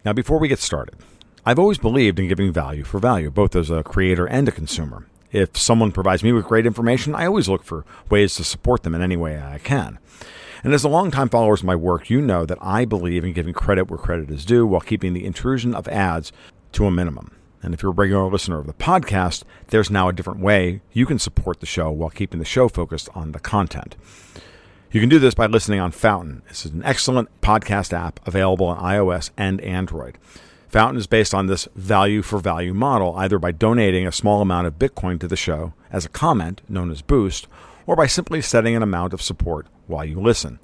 Now, before we get started, I've always believed in giving value for value, both as a creator and a consumer. If someone provides me with great information, I always look for ways to support them in any way I can. And as a longtime followers of my work, you know that I believe in giving credit where credit is due while keeping the intrusion of ads to a minimum. And if you're a regular listener of the podcast, there's now a different way you can support the show while keeping the show focused on the content. You can do this by listening on Fountain. This is an excellent podcast app available on iOS and Android. Fountain is based on this value for value model, either by donating a small amount of Bitcoin to the show as a comment, known as Boost, or by simply setting an amount of support while you listen.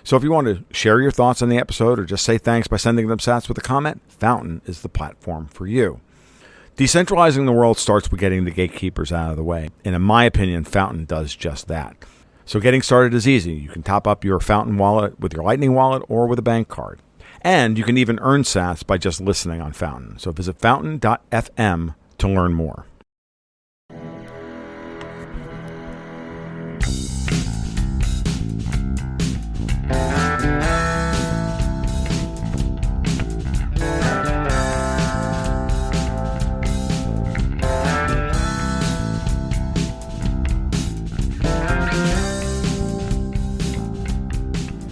So if you want to share your thoughts on the episode or just say thanks by sending them sats with a comment, Fountain is the platform for you. Decentralizing the world starts with getting the gatekeepers out of the way. And in my opinion, Fountain does just that. So getting started is easy. You can top up your Fountain wallet with your Lightning wallet or with a bank card. And you can even earn sats by just listening on Fountain. So visit fountain.fm to learn more.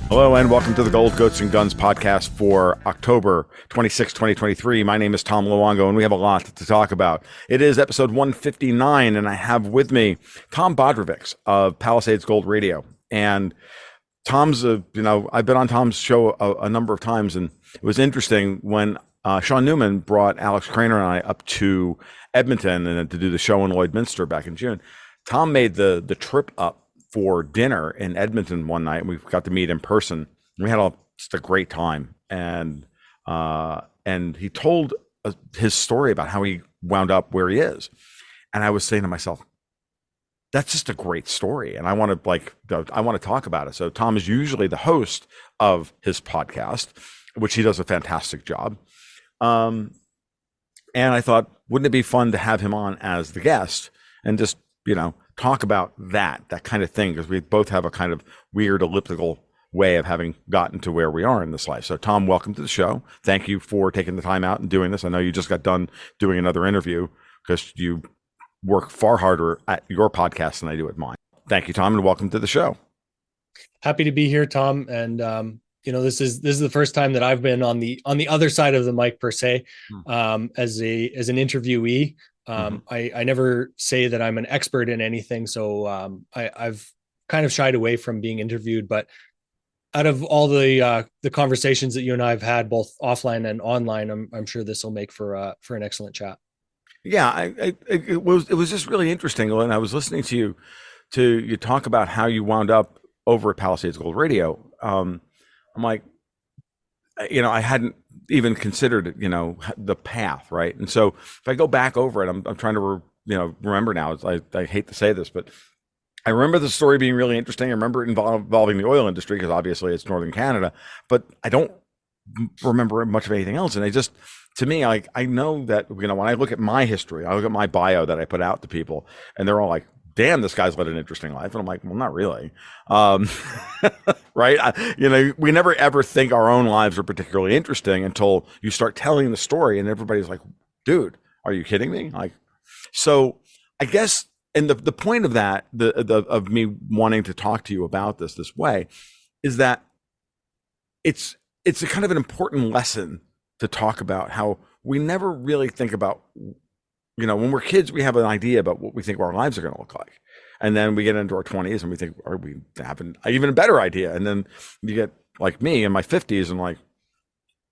Hello and welcome to the Gold, Goats, and Guns podcast for October 26, 2023. My name is Tom Luongo, and we have a lot to talk about. It is episode 159, and I have with me Tom Bodrovics of Palisades Gold Radio. And Tom's, I've been on Tom's show a number of times, and it was interesting when Sean Newman brought Alex Craner and I up to Edmonton and to do the show in Lloydminster back in June. Tom made the trip up for dinner in Edmonton one night, and we got to meet in person. We had just a great time, and he told his story about how he wound up where he is. And I was saying to myself, that's just a great story, and I want to talk about it. So Tom is usually the host of his podcast, which he does a fantastic job. And I thought, wouldn't it be fun to have him on as the guest and just talk about that kind of thing, because we both have a kind of weird elliptical way of having gotten to where we are in this life. So Tom, welcome to the show. Thank you for taking the time out and doing this. I know you just got done doing another interview because you work far harder at your podcast than I do at mine. Thank you, Tom, and welcome to the show. Happy to be here, Tom. And this is the first time that I've been on the other side of the mic per se, as an interviewee. I never say that I'm an expert in anything, so I've kind of shied away from being interviewed. But out of all the conversations that you and I have had, both offline and online, I'm sure this will make for an excellent chat. Yeah, it was just really interesting when I was listening to you talk about how you wound up over at Palisades Gold Radio. I'm like, I hadn't even considered, the path, right? And so if I go back over it, I'm trying to, remember now. I hate to say this, but I remember the story being really interesting. I remember it involving the oil industry because obviously it's Northern Canada, but I don't remember much of anything else. And to me, I know that, when I look at my history, I look at my bio that I put out to people, and they're all like, damn, this guy's led an interesting life. And I'm like, well, not really. Right. We never ever think our own lives are particularly interesting until you start telling the story and everybody's like, dude, are you kidding me? So I guess, and the point of that, of me wanting to talk to you about this way, is that it's a kind of an important lesson to talk about how we never really think about, when we're kids, we have an idea about what we think our lives are going to look like. And then we get into our 20s and we think, or we have an even better idea. And then you get like me in my 50s and like,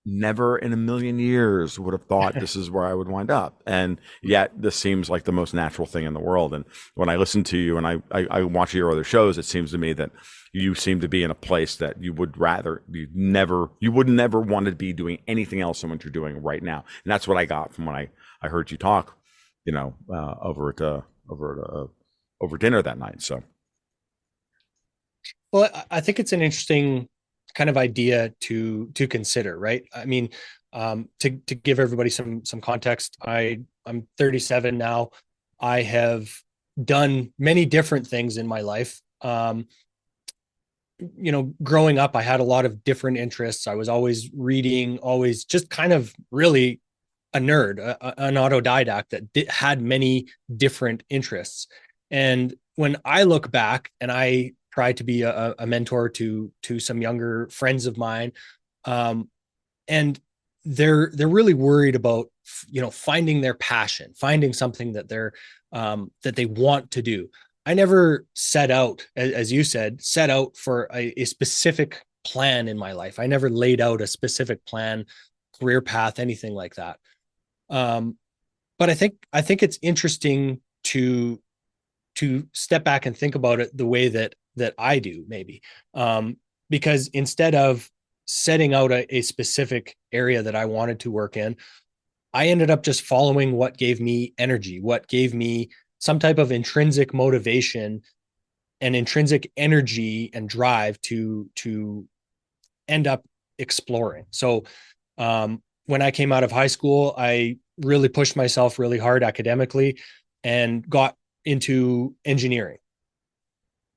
never in a million years would have thought this is where I would wind up. And yet this seems like the most natural thing in the world. And when I listen to you and I watch your other shows, it seems to me that you seem to be in a place that you would never want to be doing anything else than what you're doing right now. And that's what I got from when I heard you talk, over dinner that night. So, well, I think it's an interesting kind of idea to consider, right? I mean, to give everybody some context, I'm 37 now. I have done many different things in my life. growing up, I had a lot of different interests. I was always reading, always just kind of really a nerd, an autodidact that had many different interests. And when I look back and I try to be a mentor to some younger friends of mine, um, and they're really worried about finding their passion, finding something that they want to do. I never set out, as you said, set out for a specific plan in my life. I never laid out a specific plan, career path, anything like that. um, but I think it's interesting to step back and think about it the way that I do, maybe, because instead of setting out a specific area that I wanted to work in, I ended up just following what gave me energy, what gave me some type of intrinsic motivation and intrinsic energy and drive to end up exploring. So when I came out of high school, I really pushed myself really hard academically and got into engineering.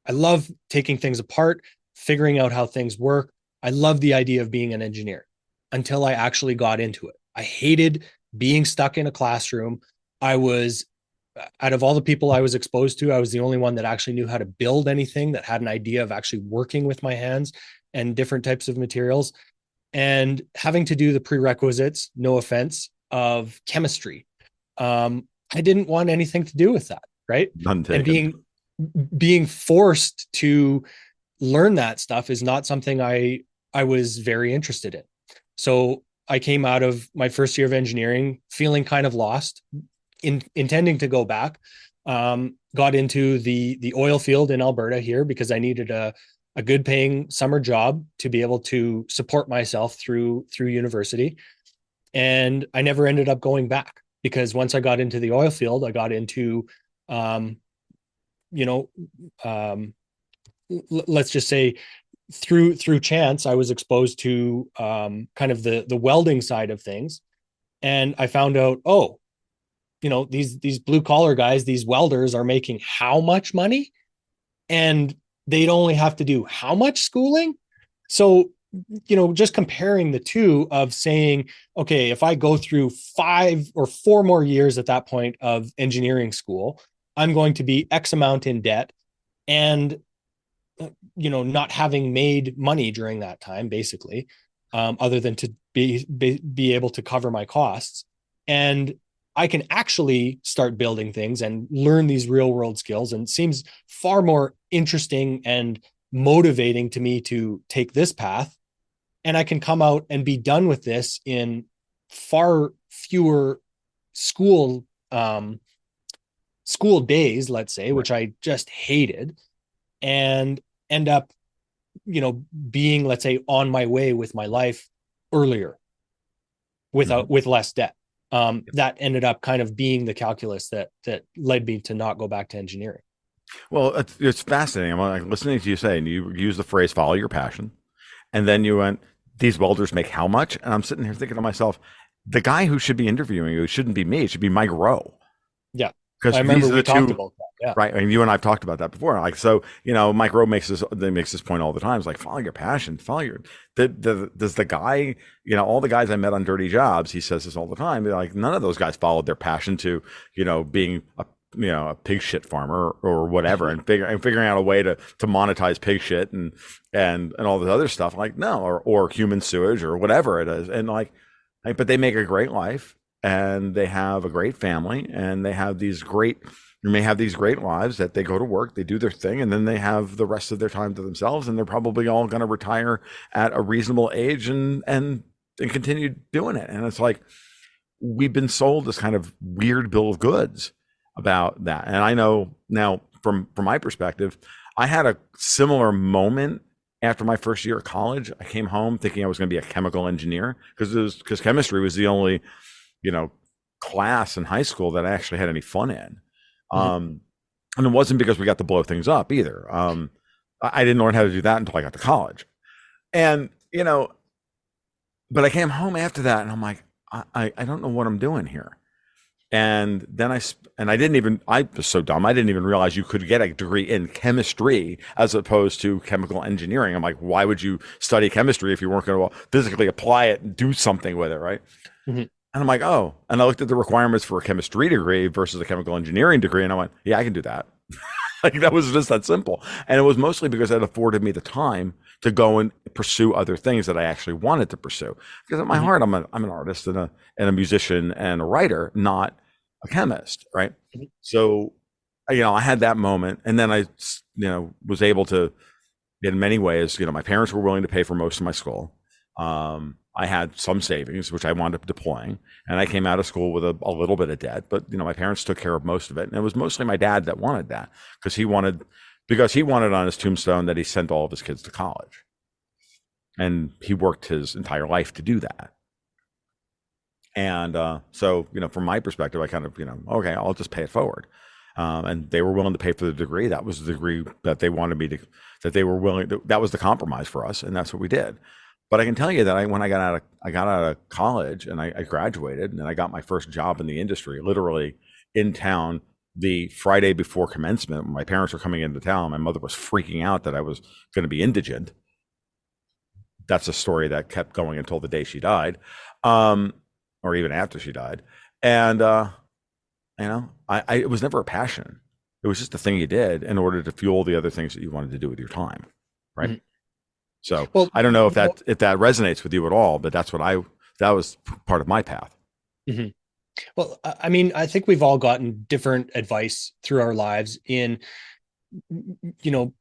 I love taking things apart, figuring out how things work. I love the idea of being an engineer until I actually got into it. I hated being stuck in a classroom. I was, out of all the people I was exposed to, I was the only one that actually knew how to build anything, that had an idea of actually working with my hands and different types of materials, and having to do the prerequisites, no offense, of chemistry. I didn't want anything to do with that, right? None And taken. being forced to learn that stuff is not something I was very interested in. So I came out of my first year of engineering feeling kind of lost, intending to go back. Got into the oil field in Alberta here because I needed a good paying summer job to be able to support myself through university. And I never ended up going back because once I got into the oil field, I got into, um, you know, um, let's just say through chance, I was exposed to kind of the welding side of things, and I found out, oh, these blue collar guys, these welders are making how much money, and they'd only have to do how much schooling. So just comparing the two, of saying, okay, if I go through 5 or 4 more years at that point of engineering school, I'm going to be X amount in debt, and not having made money during that time, basically, other than to be able to cover my costs. And I can actually start building things and learn these real world skills, and it seems far more interesting and motivating to me to take this path. And I can come out and be done with this in far fewer school school days, let's say, Right. which I just hated, and end up, being, let's say, on my way with my life earlier, Mhm. with less debt. That ended up kind of being the calculus that led me to not go back to engineering. Well, it's fascinating. I'm like listening to you say, and you use the phrase "follow your passion," and then you went, "These welders make how much?" And I'm sitting here thinking to myself, the guy who should be interviewing you shouldn't be me. It should be Mike Rowe, Yeah, because I remember these are we the talked two. about that. Yeah. Right. And you and I've talked about that before. Like, so, Mike Rowe makes this point all the time. It's like, follow your passion, does the guy, all the guys I met on Dirty Jobs, he says this all the time. They're like, none of those guys followed their passion to, being a pig shit farmer or whatever, and figuring out a way to monetize pig shit and all this other stuff. Like, no, or human sewage or whatever it is. And but they make a great life, and they have a great family, and they have these great, you may have these great lives that they go to work, they do their thing, and then they have the rest of their time to themselves, and they're probably all going to retire at a reasonable age and continue doing it. And it's like we've been sold this kind of weird bill of goods about that. And I know now from my perspective, I had a similar moment after my first year of college. I came home thinking I was going to be a chemical engineer because chemistry was the only you know class in high school that I actually had any fun in. Mhm. And it wasn't because we got to blow things up either. I didn't learn how to do that until I got to college. And, but I came home after that and I'm like, I don't know what I'm doing here. And then I was so dumb. I didn't even realize you could get a degree in chemistry as opposed to chemical engineering. I'm like, why would you study chemistry if you weren't going to physically apply it and do something with it, right? Mhm. And I'm like, oh. And I looked at the requirements for a chemistry degree versus a chemical engineering degree, and I went, yeah, I can do that. Like that was just that simple. And it was mostly because it afforded me the time to go and pursue other things that I actually wanted to pursue. Because at my Mhm. heart, I'm an artist and a musician and a writer, not a chemist, right? Mhm. So, I had that moment, and then I, was able to, in many ways, my parents were willing to pay for most of my school. I had some savings, which I wound up deploying, and I came out of school with a little bit of debt. But my parents took care of most of it, and it was mostly my dad that wanted that because he wanted on his tombstone that he sent all of his kids to college, and he worked his entire life to do that. And so, from my perspective, I kind of, okay, I'll just pay it forward. And they were willing to pay for the degree. That was the degree that they wanted me to, that they were willing to, that was the compromise for us. And that's what we did. But I can tell you that when I got out of college and I graduated and I got my first job in the industry, literally in town, the Friday before commencement, when my parents were coming into town, my mother was freaking out that I was going to be indigent. That's a story that kept going until the day she died. Or even after she died. And it was never a passion. It was just a thing you did in order to fuel the other things that you wanted to do with your time, right? Mhm. So Well, I don't know if that resonates with you at all, but that was part of my path. mhm. Well, I mean, I think we've all gotten different advice through our lives in, you know,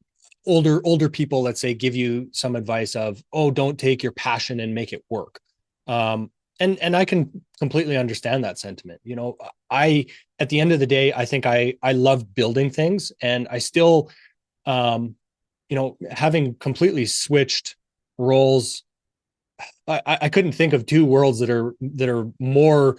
older people, let's say, give you some advice of, oh, don't take your passion and make it work. And I can completely understand that sentiment. I, at the end of the day, I think I love building things, and I still, having completely switched roles, I couldn't think of two worlds that are more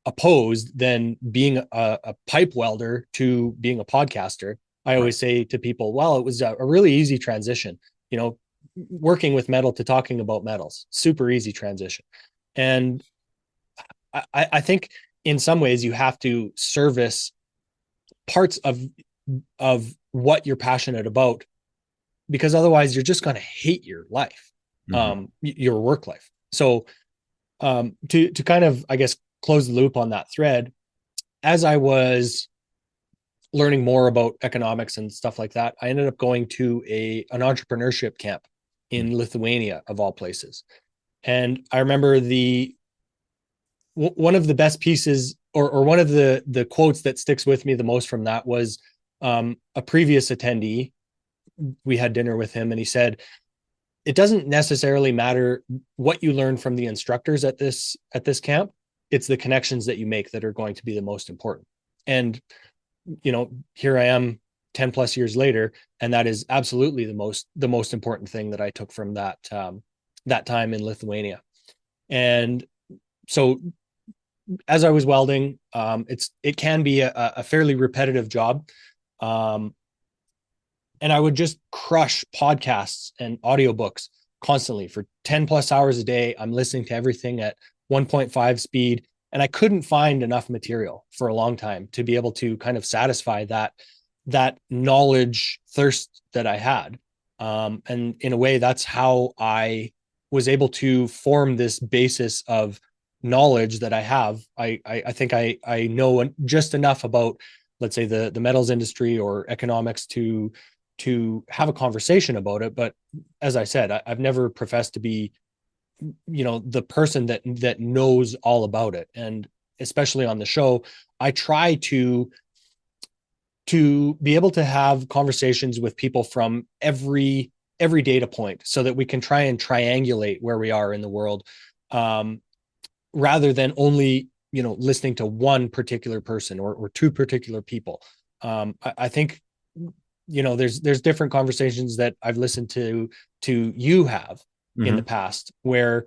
opposed than being a pipe welder to being a podcaster. I Right. always say to people, well, it was a really easy transition, you know, working with metal to talking about metals, super easy transition. And I think in some ways you have to service parts of what you're passionate about, because otherwise you're just going to hate your life, Hmm. your work life. So to kind of, I guess, close the loop on that thread, as I was learning more about economics and stuff like that, I ended up going to an entrepreneurship camp in Lithuania, of all places. And I remember one of the best pieces, or one of the quotes that sticks with me the most from that was a previous attendee. We had dinner with him, and he said, it doesn't necessarily matter what you learn from the instructors at this camp. It's the connections that you make that are going to be the most important. And here I am 10 plus years later, and that is absolutely the most important thing that I took from that time in Lithuania. And so as I was welding, it can be a fairly repetitive job. Um, and I would just crush podcasts and audiobooks constantly for 10 plus hours a day. I'm listening to everything at 1.5 speed, and I couldn't find enough material for a long time to be able to kind of satisfy that knowledge thirst that I had. And in a way, that's how I was able to form this basis of knowledge that I have. I think I know just enough about, let's say, the metals industry or economics to have a conversation about it. But as I said, I've never professed to be, the person that knows all about it. And especially on the show, I try to be able to have conversations with people from every data point, so that we can try and triangulate where we are in the world, um, rather than only listening to one particular person or two particular people. I think there's different conversations that I've listened to you have in the Hmm. past, where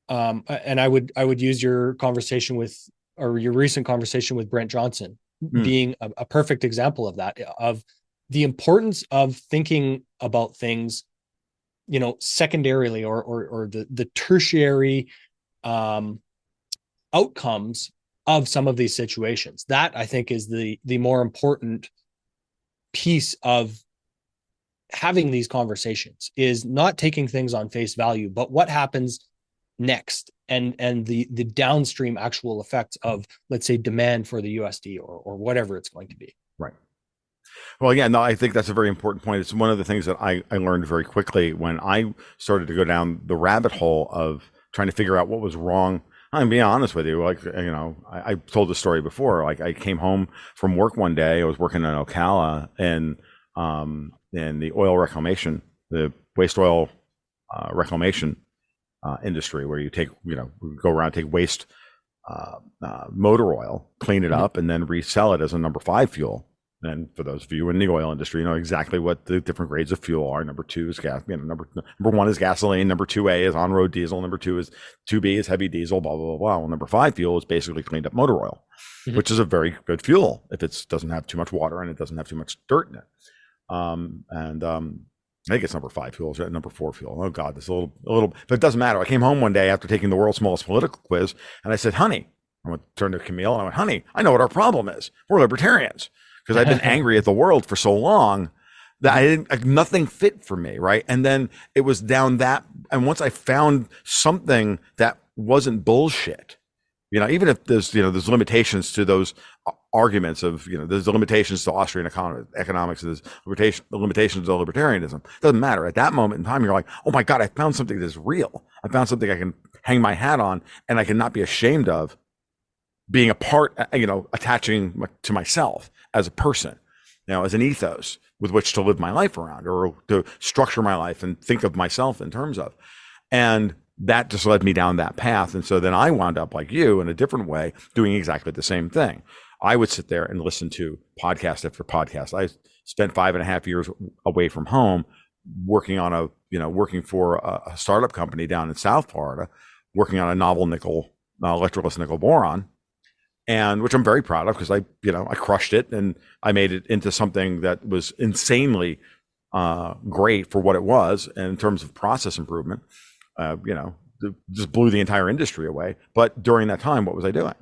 and I would use your conversation with, or your recent conversation with Brent Johnson, Mm. being a perfect example of that, of the importance of thinking about things, secondarily, or the tertiary um outcomes of some of these situations. That I think is the more important piece of having these conversations, is not taking things on face value, but what happens next, and the downstream actual effects of, let's say, demand for the USD or whatever it's going to be. Right. Well, yeah, no, I think that's a very important point. It's one of the things that I learned very quickly when I started to go down the rabbit hole of trying to figure out what was wrong. I'm being honest with you. Like, I told the story before. Like, I came home from work one day. I was working in Ocala in the oil reclamation, the waste oil reclamation industry, where you take, go around, take waste motor oil, clean it up, and then resell it as a number 5 fuel. And for those of you in the oil industry, you know exactly what the different grades of fuel are. Number 2 is gas. Number 1 is gasoline. Number 2A is on-road diesel. Number 2B is heavy diesel. Blah blah blah blah. Well, number 5 fuel is basically cleaned up motor oil, which is a very good fuel if it doesn't have too much water and it doesn't have too much dirt in it. I think it's number 5 fuel, or number 4 fuel. Oh God, this a little, but it doesn't matter. I came home one day after taking the world's smallest political quiz, and I said, "Honey," I turned to Camille and I went, "Honey, I know what our problem is. We're libertarians." Because I've been angry at the world for so long that nothing fit for me, right? And then it was down that, and once I found something that wasn't bullshit, even if there's limitations to those arguments of, there's the limitations to Austrian economics, there's limitations to libertarianism. It doesn't matter. At that moment in time, you're like, oh my God, I found something that's real. I found something I can hang my hat on and I cannot be ashamed of being a part, attaching to myself as a person, as an ethos with which to live my life around, or to structure my life and think of myself in terms of. And that just led me down that path. And so then I wound up, like you, in a different way, doing exactly the same thing. I would sit there and listen to podcast after podcast. I spent 5.5 years away from home working on working for a startup company down in South Florida, working on a novel electroless nickel boron, and which I'm very proud of, because I crushed it and I made it into something that was insanely great for what it was. And in terms of process improvement, just blew the entire industry away. But during that time, what was I doing?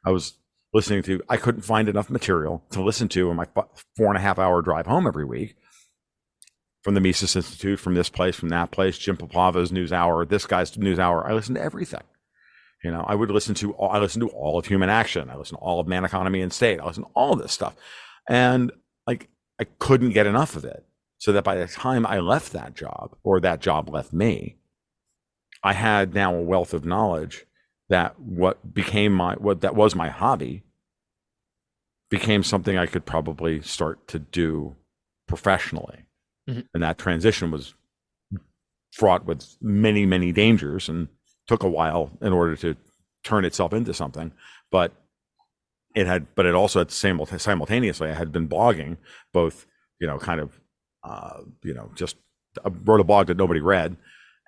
I was listening to, I couldn't find enough material to listen to in my 4.5-hour drive home every week, from the Mises Institute, from this place, from that place, Jim Popava's News Hour, this guy's News Hour. I listened to everything. I listened to all of Human Action. I listened to all of Man, Economy, and State. I listened to all of this stuff. And I couldn't get enough of it. So that by the time I left that job, or that job left me, I had now a wealth of knowledge that what was my hobby became something I could probably start to do professionally. Mm-hmm. And that transition was fraught with many, many dangers, and took a while in order to turn itself into something. But it also had simultaneously, I had been blogging, both, just wrote a blog that nobody read,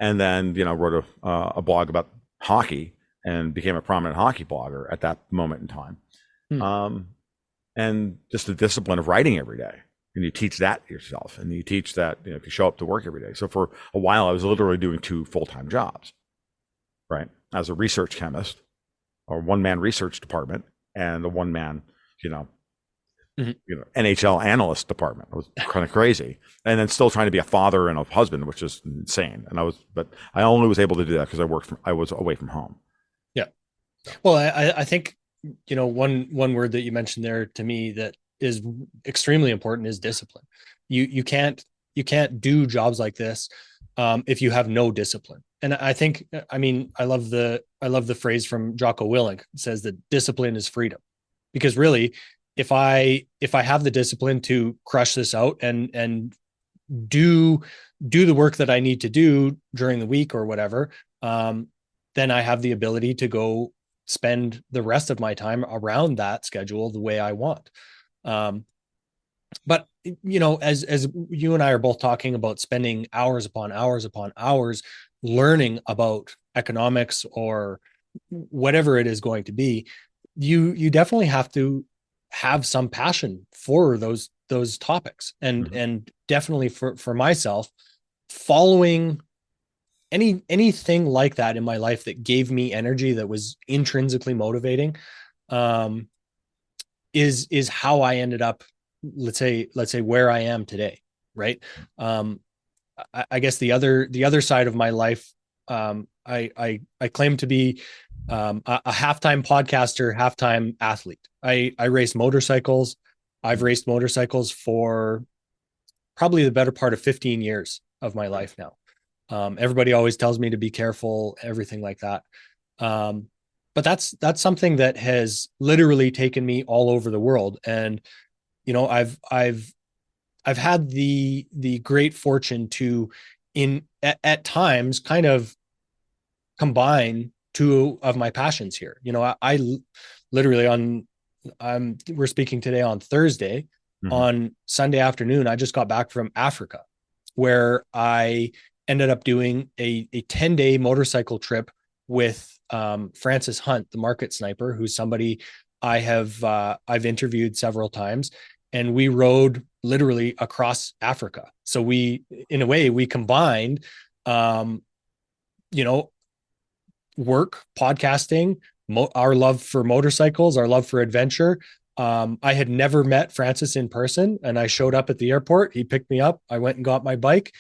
and then, wrote a blog about hockey, and became a prominent hockey blogger at that moment in time. And just the discipline of writing every day. And you teach that yourself, and you teach that, if you show up to work every day. So for a while, I was literally doing 2 full-time jobs, right? As a research chemist, or one-man research department, and a one-man, NHL analyst department. It was kind of crazy. And then still trying to be a father and a husband, which is insane. But I only was able to do that because I was away from home. Yeah. Well, I think, one word that you mentioned there to me that is extremely important is discipline. You can't do jobs like this if you have no discipline. And I think, I love the phrase from Jocko Willink. It says that discipline is freedom, because really, if I have the discipline to crush this out and do the work that I need to do during the week or whatever, then I have the ability to go spend the rest of my time around that schedule the way I want. But as you and I are both talking about spending hours upon hours upon hours learning about economics or whatever it is going to be, you definitely have to have some passion for those topics. And definitely for myself, following anything like that in my life that gave me energy, that was intrinsically motivating, um, is how I ended up, let's say where I am today, right? Um, I guess the other side of my life, I claim to be a halftime podcaster, halftime athlete. I race motorcycles. I've raced motorcycles for probably the better part of 15 years of my life now. Everybody always tells me to be careful, everything like that. Um, but that's something that has literally taken me all over the world. And I've had the great fortune to at times kind of combine two of my passions here. I literally we're speaking today on Thursday. Mm-hmm. On Sunday afternoon, I just got back from Africa, where I ended up doing a 10-day motorcycle trip with Francis Hunt, the market sniper, who's somebody I've interviewed several times, and we rode literally across Africa. So in a way, we combined, you know, work, podcasting, our love for motorcycles, our love for adventure. I had never met Francis in person, and I showed up at the airport. He picked me up. I went and got my bike,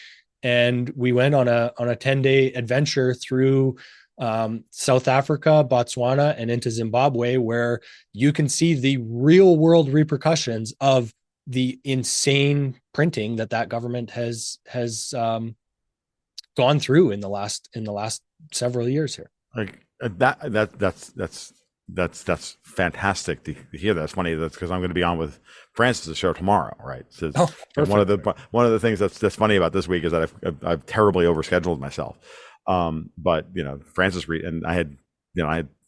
and we went on a 10-day adventure through South Africa, Botswana, and into Zimbabwe, where you can see the real world repercussions of the insane printing that government has gone through in the last several years here. Like that's fantastic to hear that. It's funny that's because I'm going to be on with Francis' show tomorrow, right? So one of the things that's funny about this week is that I've terribly overscheduled myself. But Francis and I had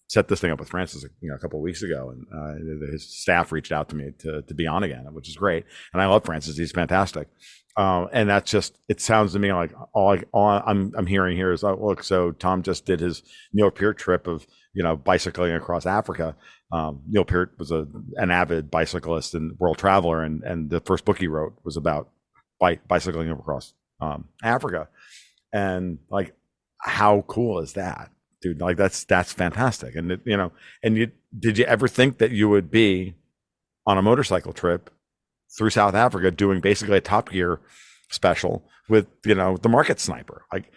set this thing up with Francis a couple of weeks ago, and his staff reached out to me to be on again, which is great. And I love Francis; he's fantastic. And that's just, it sounds to me like all I'm hearing here is, oh, look, so Tom just did his Neil Peart trip of, bicycling across Africa. Neil Peart was an avid bicyclist and world traveler. And the first book he wrote was about bicycling across Africa. And like, how cool is that, dude? Like that's fantastic. And did you ever think that you would be on a motorcycle trip through South Africa doing basically a Top Gear special with the market sniper? Like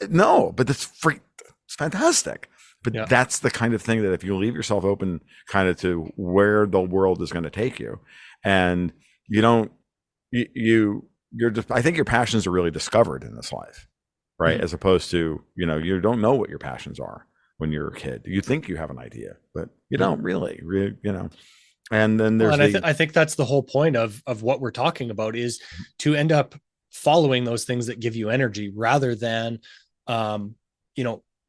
no, but it's fantastic. But that's the kind of thing that if you leave yourself open kind of to where the world is going to take you, and you're just, I think your passions are really discovered in this life, right? Mm-hmm. As opposed to you don't know what your passions are when you're a kid. You think you have an idea, but you don't really. And then there's I think that's the whole point of what we're talking about, is to end up following those things that give you energy, rather than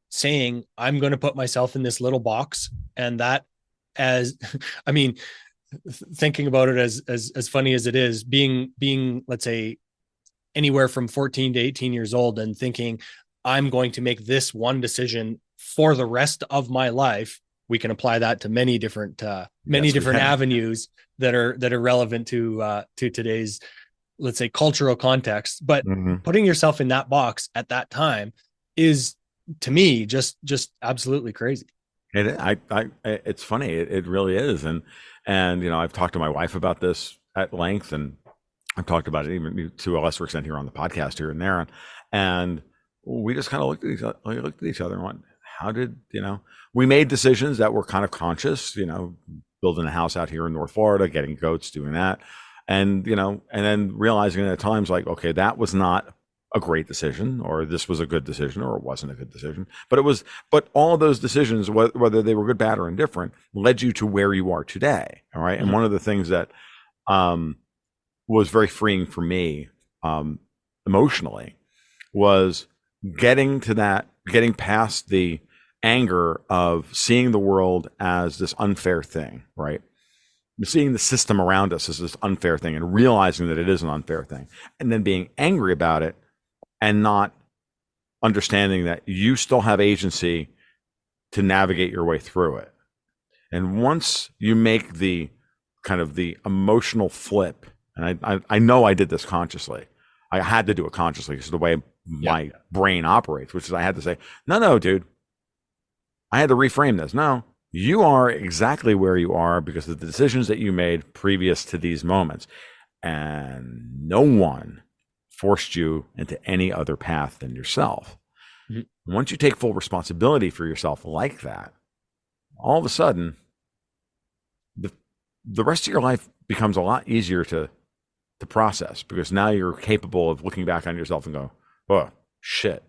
saying, I'm going to put myself in this little box. And that, as I mean, thinking about it as funny as it is, being let's say anywhere from 14 to 18 years old and thinking, I'm going to make this one decision for the rest of my life. We can apply that to many different avenues that are relevant to today's, let's say, cultural context. But putting yourself in that box at that time is, to me, just absolutely crazy. It's funny. It really is. And I've talked to my wife about this at length, and I've talked about it even to a lesser extent here on the podcast here and there. And we just kind of looked at each other and went, how did, we made decisions that were kind of conscious, building a house out here in North Florida, getting goats, doing that. And, and then realizing at times like, okay, that was not a great decision, or this was a good decision, or it wasn't a good decision. But all of those decisions, whether they were good, bad, or indifferent, led you to where you are today. All right. Mm-hmm. And one of the things that was very freeing for me emotionally was getting past the anger of seeing the world as this unfair thing, right? Seeing the system around us as this unfair thing and realizing that it is an unfair thing, and then being angry about it and not understanding that you still have agency to navigate your way through it. And once you make the kind of the emotional flip, and I know I did this consciously, I had to do it consciously because of the way my brain operates, which is I had to say, no, dude, I had to reframe this. No, You are exactly where you are because of the decisions that you made previous to these moments. And no one forced you into any other path than yourself. Mm-hmm. Once you take full responsibility for yourself like that, all of a sudden, the, the rest of your life becomes a lot easier to process because now you're capable of looking back on yourself and go, oh, shit,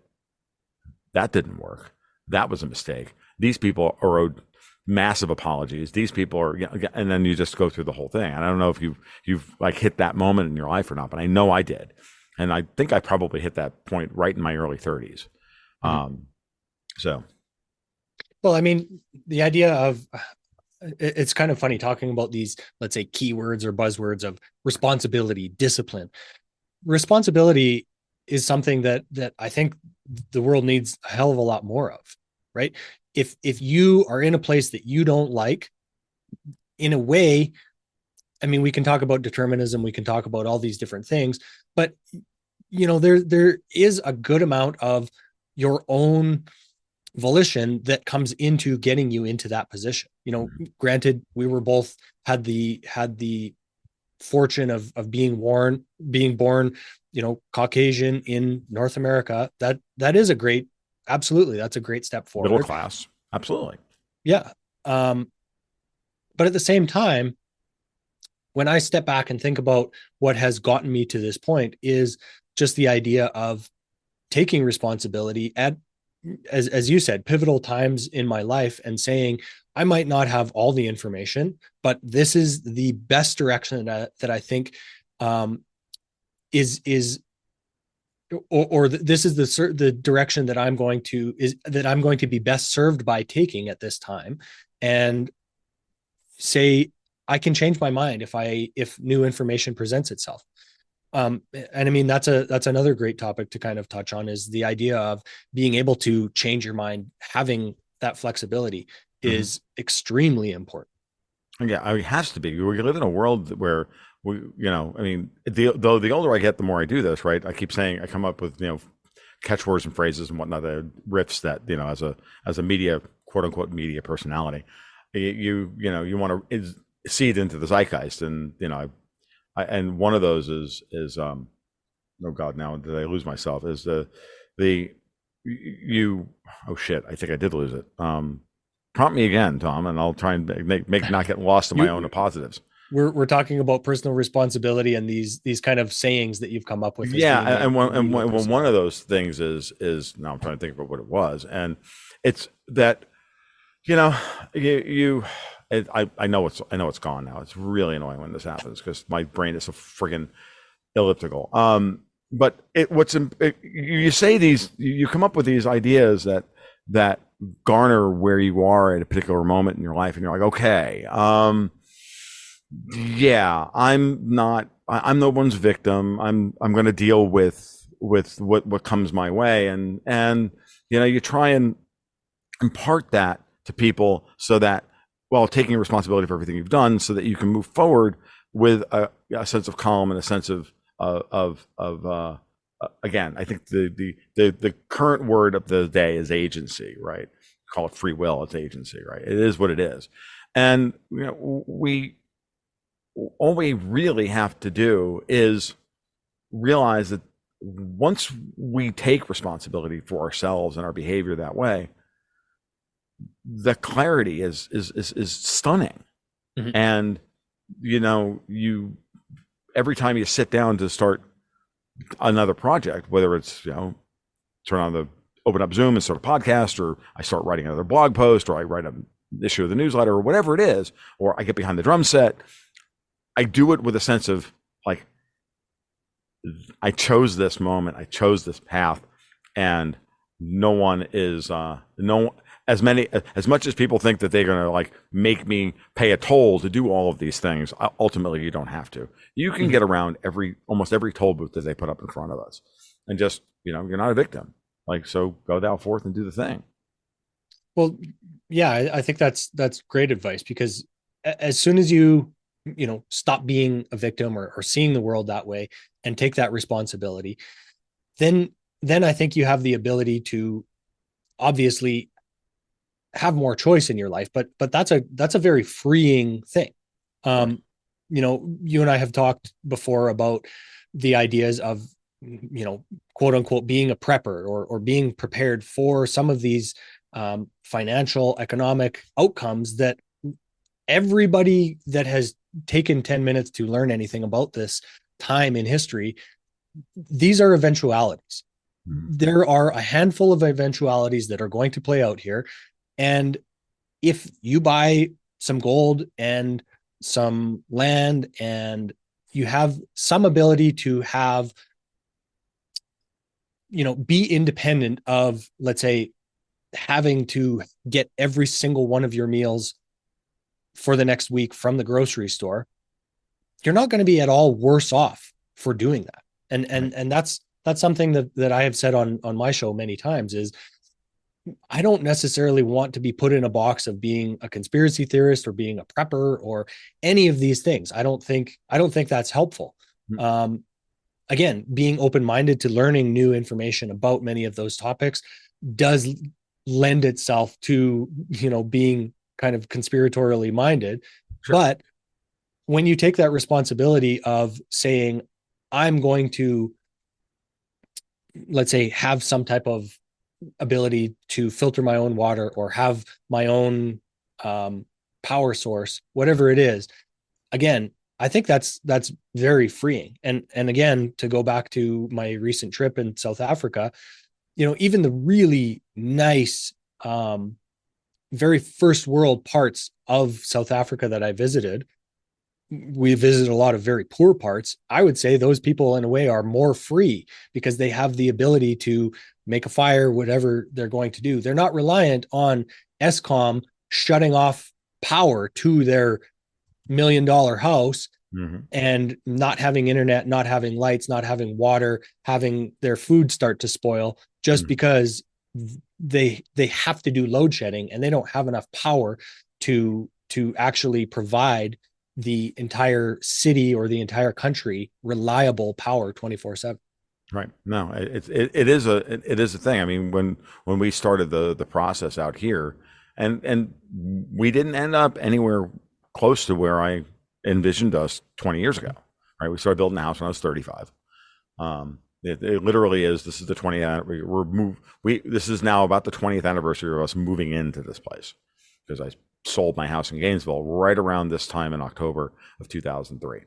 that didn't work. That was a mistake. These people are owed massive apologies. These people are, and then you just go through the whole thing. And I don't know if you've like hit that moment in your life or not, but I know I did, and I think I probably hit that point right in my early 30s. Mm-hmm. So, Well, I mean, the idea of it's kind of funny talking about these, let's say, keywords or buzzwords of responsibility, discipline. Responsibility is something that I think the world needs a hell of a lot more of, right? If you are in a place that you don't like, in a way, I mean, we can talk about determinism, we can talk about all these different things, but there is a good amount of your own volition that comes into getting you into that position. Granted, we were both had the fortune of being born, Caucasian in North America. That is a great, absolutely, that's a great step middle forward. class, absolutely. Yeah. But at the same time, when I step back and think about what has gotten me to this point is just the idea of taking responsibility at, as you said, pivotal times in my life and saying, I might not have all the information, but this is the best direction that I think is or this is the direction that I'm going to be best served by taking at this time, and say I can change my mind if new information presents itself. And I mean, that's another great topic to kind of touch on, is the idea of being able to change your mind. Having that flexibility Mm-hmm. is extremely important. Yeah, it has to be. We live in a world where I mean, though the older I get, the more I do this, right? I keep saying I come up with catchwords and phrases and whatnot, the riffs that as a media, quote unquote, media personality, you want to seed into the zeitgeist, and and one of those is oh God, now did I lose myself? Is the you oh shit, I think I did lose it. Prompt me again, Tom, and I'll try and make not get lost in my own You positives. we're talking about personal responsibility and these kind of sayings that you've come up with as Yeah, being a media one of personality. those things is now I'm trying to think about what it was, and it's that you know you I know it's gone now. It's really annoying when this happens because my brain is so friggin' elliptical. But you say these, you come up with these ideas that garner where you are at a particular moment in your life, and you're like, okay, yeah, I'm no one's victim. I'm going to deal with what comes my way, and you try and impart that to people so that while taking responsibility for everything you've done, so that you can move forward with a sense of calm and a sense of again, I think the current word of the day is agency, right? Call it free will, it's agency, right? It is what it is. And we all we really have to do is realize that once we take responsibility for ourselves and our behavior that way, the clarity is stunning. Mhm. And you every time you sit down to start another project, whether it's turn on the open up Zoom and start a podcast, or I start writing another blog post, or I write an issue of the newsletter, or whatever it is, or I get behind the drum set, I do it with a sense of like, I chose this moment, I chose this path, and no one is no as much as people think that they're going to like make me pay a toll to do all of these things. Ultimately, you don't have to. You can get around almost every toll booth that they put up in front of us, and just you're not a victim. Like, so go thou forth and do the thing. Well, yeah, I think that's great advice, because as soon as you stop being a victim, or seeing the world that way, and take that responsibility, then then I think you have the ability to obviously have more choice in your life, but that's a very freeing thing. Sure. um you and I have talked before about the ideas of, quote unquote, being a prepper, or being prepared for some of these financial, economic outcomes that everybody that has taken 10 minutes to learn anything about this time in history, these are eventualities. Mhm. There are a handful of eventualities that are going to play out here. And if you buy some gold and some land, and you have some ability to have, be independent of, let's say, having to get every single one of your meals for the next week from the grocery store, you're not going to be at all worse off for doing that. And Right. that's something that I have said on my show many times is, I don't necessarily want to be put in a box of being a conspiracy theorist or being a prepper or any of these things. I don't think that's helpful. Mhm. Um, Again, being open-minded to learning new information about many of those topics does lend itself to, being kind of conspiratorially minded. Sure. But when you take that responsibility of saying, I'm going to, let's say, have some type of ability to filter my own water, or have my own um, power source, whatever it is, again, I think that's very freeing. And again, to go back to my recent trip in South Africa, even the really nice, very first world parts of South Africa that I visited, we visited a lot of very poor parts. I would say those people, in a way, are more free because they have the ability to make a fire, whatever they're going to do. They're not reliant on Escom shutting off power to their $1 million house, Hmm. and not having internet, not having lights, not having water, having their food start to spoil just Hmm. because they have to do load shedding, and they don't have enough power to actually provide the entire city or the entire country reliable power 24/7. Right. No, it is a thing. I mean, when we started the process out here, and we didn't end up anywhere close to where I envisioned us 20 years ago. Right. We started building a house when I was 35. It literally is. This is the 20th. We're moved. This is now about the 20th anniversary of us moving into this place, because I sold my house in Gainesville right around this time in October of 2003.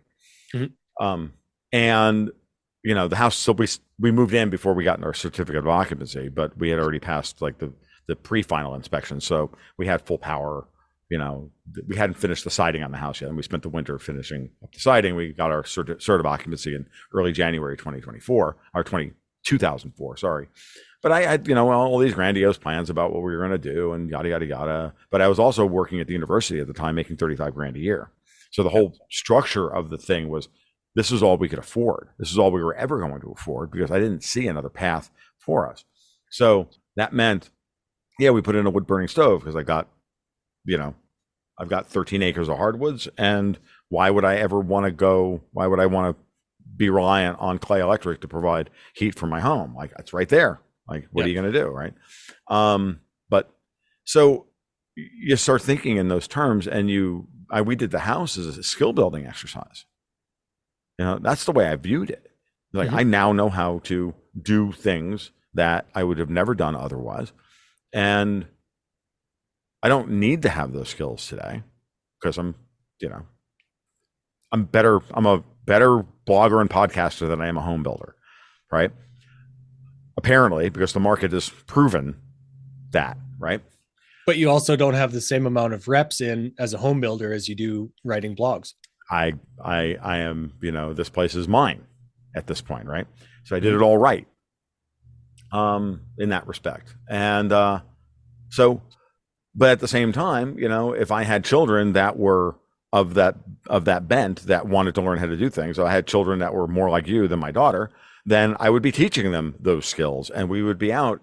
Mhm. And the house still, we moved in before we got our certificate of occupancy, but we had already passed like the pre-final inspection, so we had full power. We hadn't finished the siding on the house yet, and we spent the winter finishing up the siding. We got our cert of occupancy in early January 2024, or 2004, sorry. But I had, all these grandiose plans about what we were going to do and yada, yada, yada. But I was also working at the university at the time, making 35 grand a year. So the Yep. whole structure of the thing was, this is all we could afford. This is all we were ever going to afford, because I didn't see another path for us. So that meant, yeah, we put in a wood burning stove because you know, I've got 13 acres of hardwoods, and why would I ever want to go? Why would I want to be reliant on Clay Electric to provide heat for my home? Like, it's right there. Like, what are Yep. you going to do, right? But so you start thinking in those terms, and we did the house as a skill building exercise. That's the way I viewed it. Like, Mhm. I now know how to do things that I would have never done otherwise, and I don't need to have those skills today, because you know, I'm better. I'm a better blogger and podcaster than I am a home builder, right? Apparently, because the market has proven that, right? But you also don't have the same amount of reps in as a home builder as you do writing blogs. I am, this place is mine at this point, right? So I did it Mhm. all right, in that respect. And so, but at the same time, if I had children that were of that of that bent, that wanted to learn how to do things, so I had children that were more like you than my daughter, then I would be teaching them those skills, and we would be out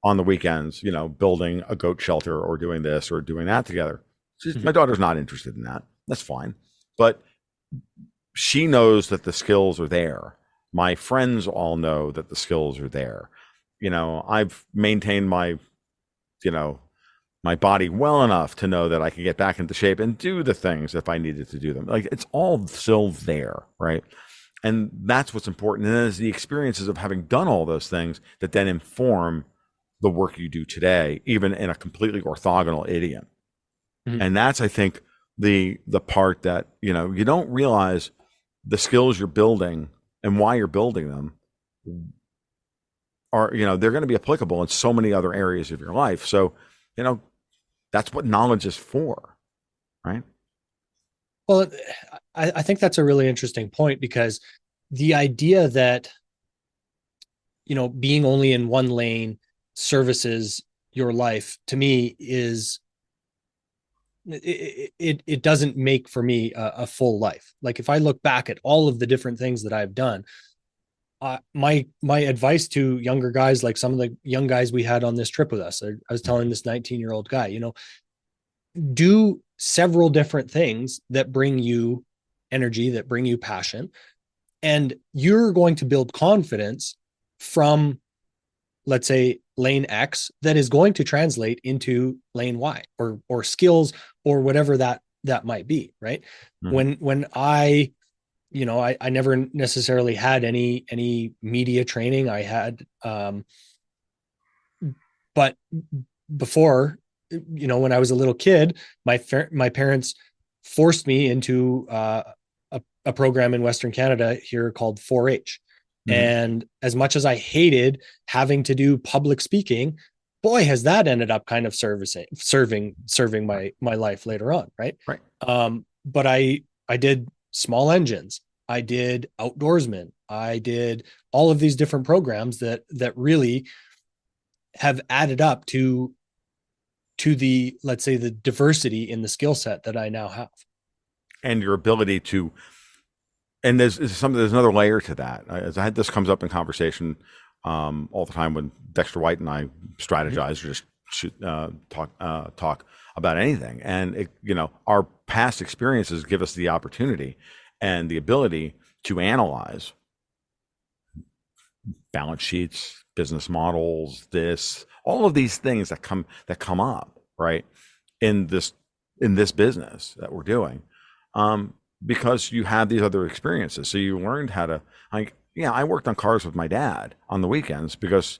on the weekends, building a goat shelter or doing this or doing that together. My Mhm. daughter's not interested in that. That's fine. But she knows that the skills are there. My friends all know that the skills are there. I've maintained my, you know, my body well enough to know that I can get back into shape and do the things if I needed to do them. Like it's all still there, right? And that's what's important. And then it's the experiences of having done all those things that then inform the work you do today, even in a completely orthogonal idiom. Mhm. And that's, I think, the part that, you don't realize the skills you're building and why you're building them are, they're going to be applicable in so many other areas of your life. So, you know, that's what knowledge is for, right? Well, I think that's a really interesting point because the idea that, being only in one lane services your life to me is it doesn't make for me a full life. Like if I look back at all of the different things that I've done, my advice to younger guys, like some of the young guys we had on this trip with us, I was telling this 19-year-old guy, do several different things that bring you energy, that bring you passion, and you're going to build confidence from, let's say, lane X that is going to translate into lane Y, or skills, or whatever that might be, right? Mm-hmm. When I never necessarily had any media training. I had but before, when I was a little kid, my parents forced me into a program in Western Canada here called 4-H. Mm-hmm. And as much as I hated having to do public speaking, boy, has that ended up kind of serving Right. my life later on, right? Right. But I did small engines, I did outdoorsmen, I did all of these different programs that really have added up to the, let's say, the diversity in the skill set that I now have. And your ability to, and there's another layer to that. As I had this comes up in conversation all the time when Dexter White and I Mm-hmm. strategize or just talk about anything. And our past experiences give us the opportunity and the ability to analyze balance sheets, business models, all of these things that come up, right, in this business that we're doing, because you have these other experiences. So you learned how to, like, yeah, I worked on cars with my dad on the weekends because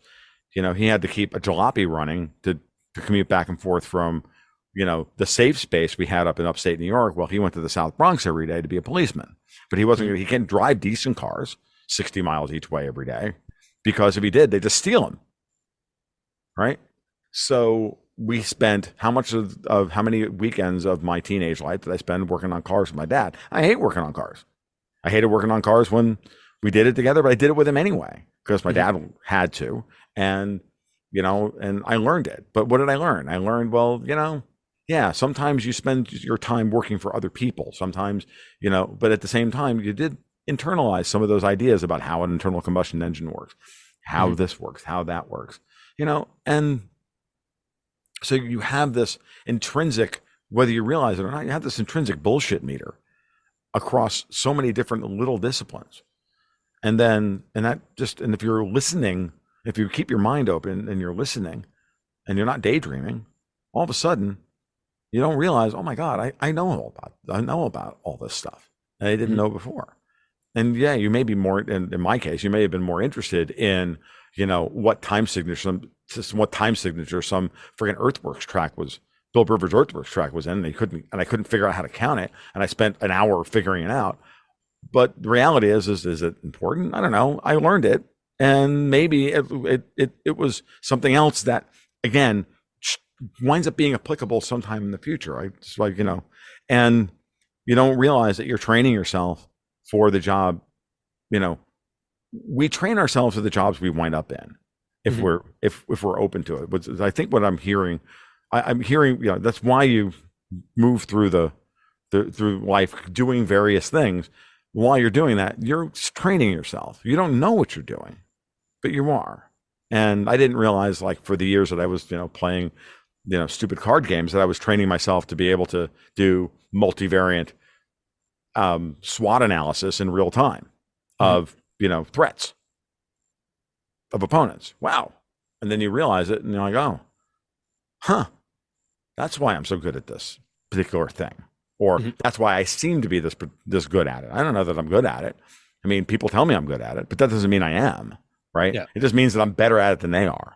he had to keep a jalopy running to commute back and forth from the safe space we had up in upstate New York. Well, he went to the South Bronx every day to be a policeman, but he can't drive decent cars 60 miles each way every day, because if he did, they just steal him, right? So we spent how many weekends of my teenage life did I spend working on cars with my dad? I hate working on cars. I hated working on cars when we did it together, but I did it with him anyway because my Mm-hmm. dad had to, and and I learned it. But what did I learn? I learned, well, yeah, sometimes you spend your time working for other people. Sometimes, but at the same time, you did internalize some of those ideas about how an internal combustion engine works, how Mm-hmm. this works, how that works, and so you have this intrinsic, whether you realize it or not, you have this intrinsic bullshit meter across so many different little disciplines. And if you're listening, if you keep your mind open and you're listening and you're not daydreaming, all of a sudden you don't realize, oh my God, I know about all this stuff that I didn't Mm-hmm. know before. And yeah, you may be more, in my case, you may have been more interested in, what time signature some friggin' earthworks track was, Bill Rivers earthworks track was in, and I couldn't figure out how to count it. And I spent an hour figuring it out. But the reality is it important? I don't know. I learned it, and maybe it was something else that, again, winds up being applicable sometime in the future. It's like, and you don't realize that you're training yourself for the job. You know, we train ourselves for the jobs we wind up in if Mm-hmm. we're open to it. But I think what I'm hearing, I'm hearing, that's why you move through through life doing various things. While you're doing that, you're training yourself. You don't know what you're doing, but you are. And I didn't realize, like, for the years that I was, playing, stupid card games, that I was training myself to be able to do multivariant SWOT analysis in real time Mm-hmm. of, threats of opponents. Wow. And then you realize it and you're like, oh, huh. That's why I'm so good at this particular thing, or Mm-hmm. that's why I seem to be this good at it. I don't know that I'm good at it. I mean, people tell me I'm good at it, but that doesn't mean I am, right? Yeah. It just means that I'm better at it than they are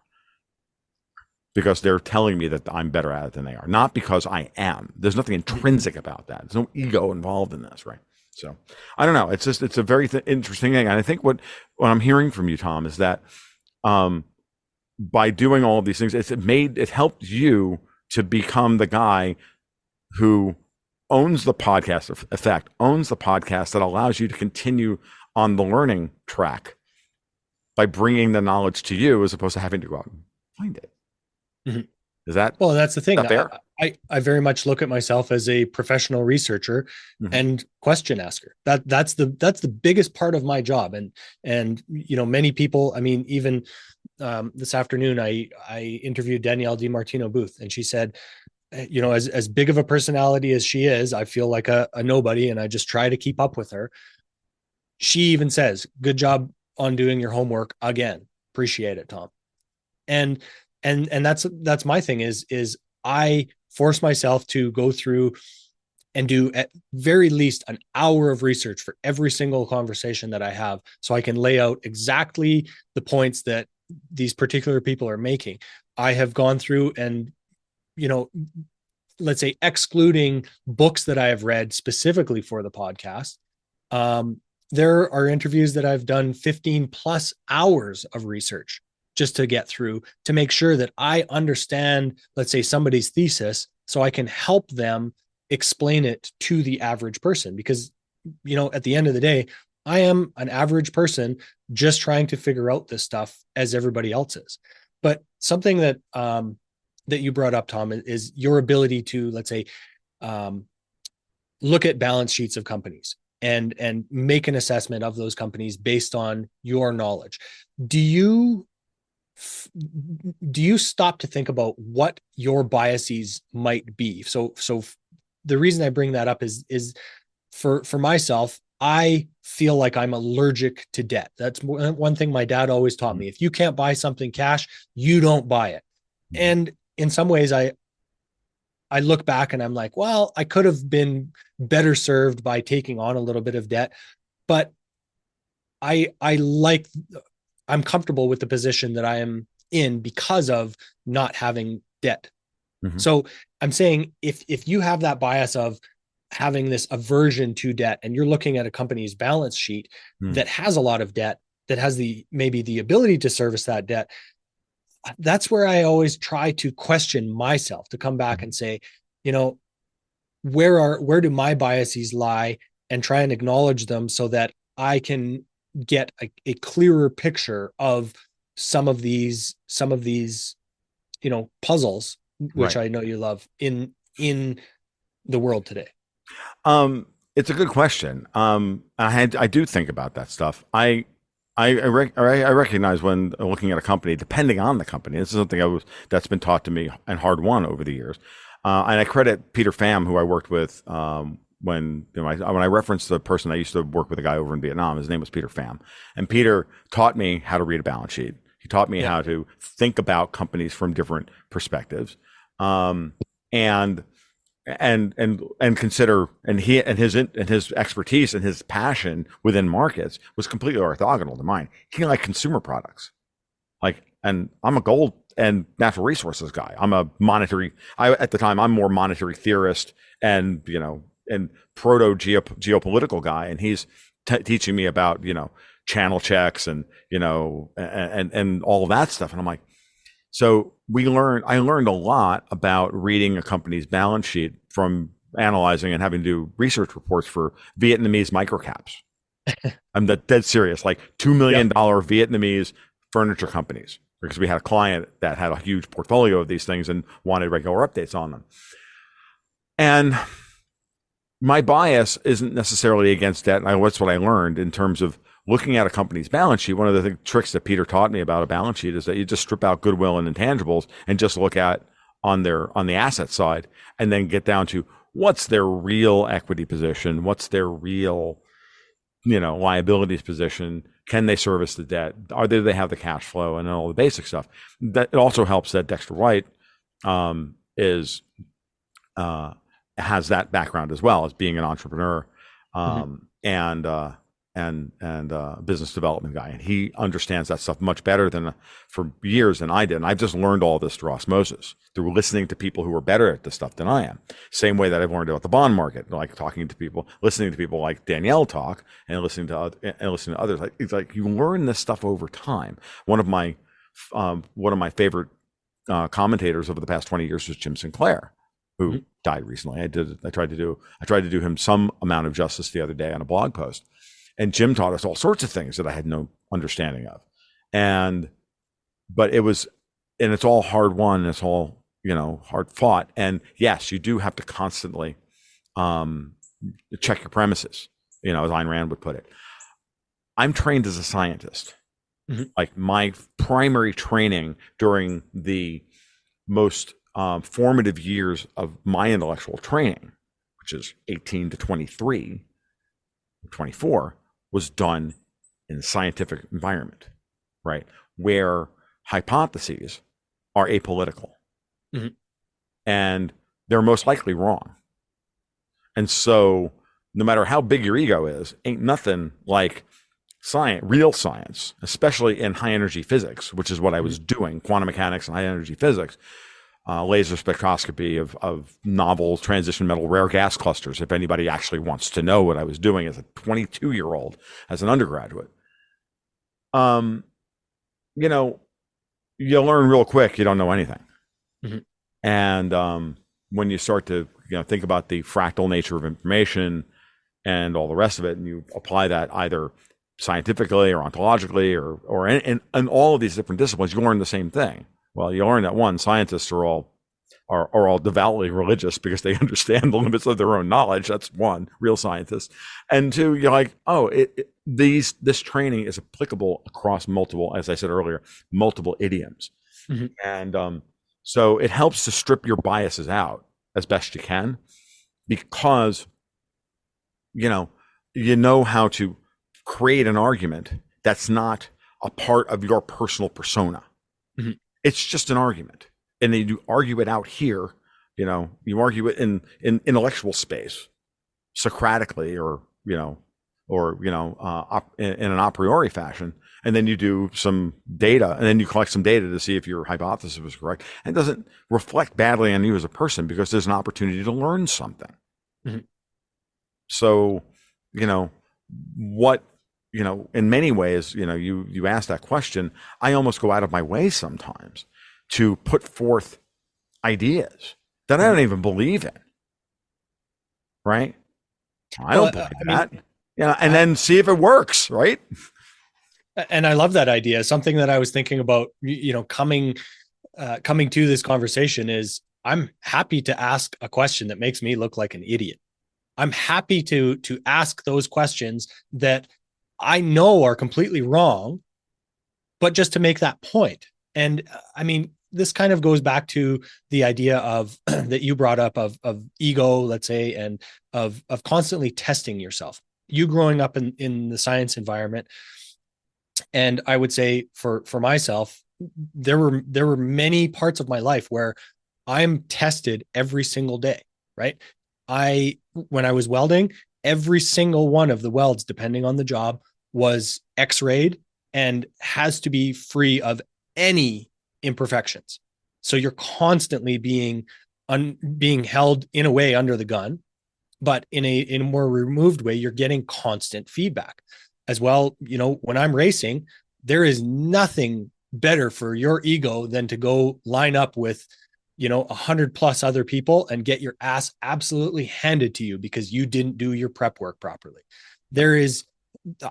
because they're telling me that I'm better at it than they are, not because I am. There's nothing intrinsic about that. There's no ego involved in this, right? So I don't know. It's a very interesting thing, and I think what I'm hearing from you, Tom, is that um, by doing all of these things, it helped you to become the guy who owns the podcast effect, owns the podcast that allows you to continue on the learning track by bringing the knowledge to you as opposed to having to go out and find it. Mm-hmm. Is that Well, that's the thing. fair? I very much look at myself as a professional researcher Mm-hmm. and question asker. That's the biggest part of my job. And many people. I mean, even this afternoon, I interviewed Danielle DiMartino Booth, and she said, as big of a personality as she is, I feel like a nobody, and I just try to keep up with her. She even says, "Good job on doing your homework again. Appreciate it, Tom." And that's my thing is I force myself to go through and do at very least an hour of research for every single conversation that I have, so I can lay out exactly the points that these particular people are making. I have gone through and, let's say, excluding books that I have read specifically for the podcast. There are interviews that I've done 15 plus hours of research just to get through, to make sure that I understand, let's say, somebody's thesis, so I can help them explain it to the average person. Because, at the end of the day, I am an average person just trying to figure out this stuff as everybody else is. But something that you brought up, Tom, is your ability to, let's say, look at balance sheets of companies and make an assessment of those companies based on your knowledge. Do you stop to think about what your biases might be? So the reason I bring that up is for myself, I feel like I'm allergic to debt. That's one thing my dad always taught me. If you can't buy something cash, you don't buy it. And in some ways, I look back and I'm like, well, I could have been better served by taking on a little bit of debt, but I'm comfortable with the position that I am in because of not having debt. Mm-hmm. So I'm saying if you have that bias of having this aversion to debt, and you're looking at a company's balance sheet that has a lot of debt, that has maybe the ability to service that debt, that's where I always try to question myself, to come back and say, where do my biases lie, and try and acknowledge them so that I can get a clearer picture of some of these puzzles, which I know you love in the world today. It's a good question. I do think about that stuff. I recognize when looking at a company, depending on the company, this is something that's been taught to me and hard won over the years. And I credit Peter Pham, who I worked with when I referenced the person I used to work with, a guy over in Vietnam. His name was Peter Pham, and Peter taught me how to read a balance sheet. He taught me how to think about companies from different perspectives, and consider, and his expertise and his passion within markets was completely orthogonal to mine. He liked consumer products, and I'm a gold and natural resources guy. I'm a at the time I'm more monetary theorist and proto geopolitical guy, and he's teaching me about channel checks and and all of that stuff, and I'm like, so I learned a lot about reading a company's balance sheet from analyzing and having to do research reports for Vietnamese microcaps. I'm dead serious, like $2 million Vietnamese furniture companies, because we had a client that had a huge portfolio of these things and wanted regular updates on them. And my bias isn't necessarily against debt. That's what I learned in terms of looking at a company's balance sheet. One of the tricks that Peter taught me about a balance sheet is that you just strip out goodwill and intangibles and just look at on the asset side, and then get down to what's their real equity position, what's their real liabilities position, can they service the debt, do they have the cash flow, and all the basic stuff. That it also helps that Dexter White is uh, has that background as well as being an entrepreneur, Mm-hmm. and business development guy, and he understands that stuff much better than for years than I did. And I've just learned all this through osmosis, through listening to people who are better at this stuff than I am. Same way that I've learned about the bond market, like talking to people, listening to people like Danielle talk, and listening to others. Like, it's like you learn this stuff over time. One of my favorite commentators over the past 20 years was Jim Sinclair, who died recently. I tried to do him some amount of justice the other day on a blog post. And Jim taught us all sorts of things that I had no understanding of. But it's all hard won. It's all, hard fought. And yes, you do have to constantly check your premises, as Ayn Rand would put it. I'm trained as a scientist. Mm-hmm. Like my primary training during the most formative years of my intellectual training, which is 18 to 23, 24, was done in a scientific environment, right? Where hypotheses are apolitical. Mm-hmm. And they're most likely wrong. And so no matter how big your ego is, ain't nothing like science, real science, especially in high energy physics, which is what I was doing, quantum mechanics and high energy physics, laser spectroscopy of novel transition metal rare gas clusters, if anybody actually wants to know what I was doing as a 22-year-old, as an undergraduate. You learn real quick you don't know anything. Mm-hmm. And when you start to think about the fractal nature of information and all the rest of it, and you apply that either scientifically or ontologically or in all of these different disciplines, you learn the same thing. Well, you learn that one, scientists are all devoutly religious because they understand the limits of their own knowledge. That's one, real scientists. And two, you're like, this training is applicable across multiple, as I said earlier, multiple idioms. Mm-hmm. And so it helps to strip your biases out as best you can, because you know how to create an argument that's not a part of your personal persona. Mm-hmm. It's just an argument. And then you argue it out here, you argue it in intellectual space, Socratically, or in an a priori fashion. And then you do some data, and then you collect some data to see if your hypothesis was correct. And it doesn't reflect badly on you as a person because there's an opportunity to learn something. Mm-hmm. So, in many ways, you ask that question, I almost go out of my way sometimes to put forth ideas that I don't even believe in. Right? I don't believe that. And then see if it works, right? And I love that idea. Something that I was thinking about, coming to this conversation is I'm happy to ask a question that makes me look like an idiot. I'm happy to ask those questions that I know are completely wrong, but just to make that point. And this kind of goes back to the idea of that you brought up of ego, let's say, and of constantly testing yourself. You growing up in the science environment, and I would say for myself, there were many parts of my life where I'm tested every single day, right? When I was welding, every single one of the welds, depending on the job, was X-rayed and has to be free of any imperfections. So you're constantly being held in a way under the gun, but in a more removed way, you're getting constant feedback as well. When I'm racing, there is nothing better for your ego than to go line up with 100 plus other people and get your ass absolutely handed to you because you didn't do your prep work properly.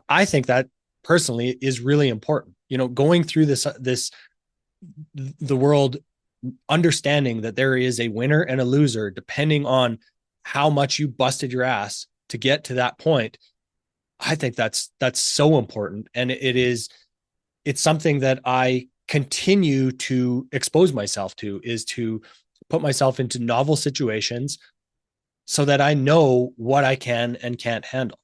I think that personally is really important, going through the world, understanding that there is a winner and a loser depending on how much you busted your ass to get to that point. I think that's so important. And it's something that I continue to expose myself to, is to put myself into novel situations so that I know what I can and can't handle.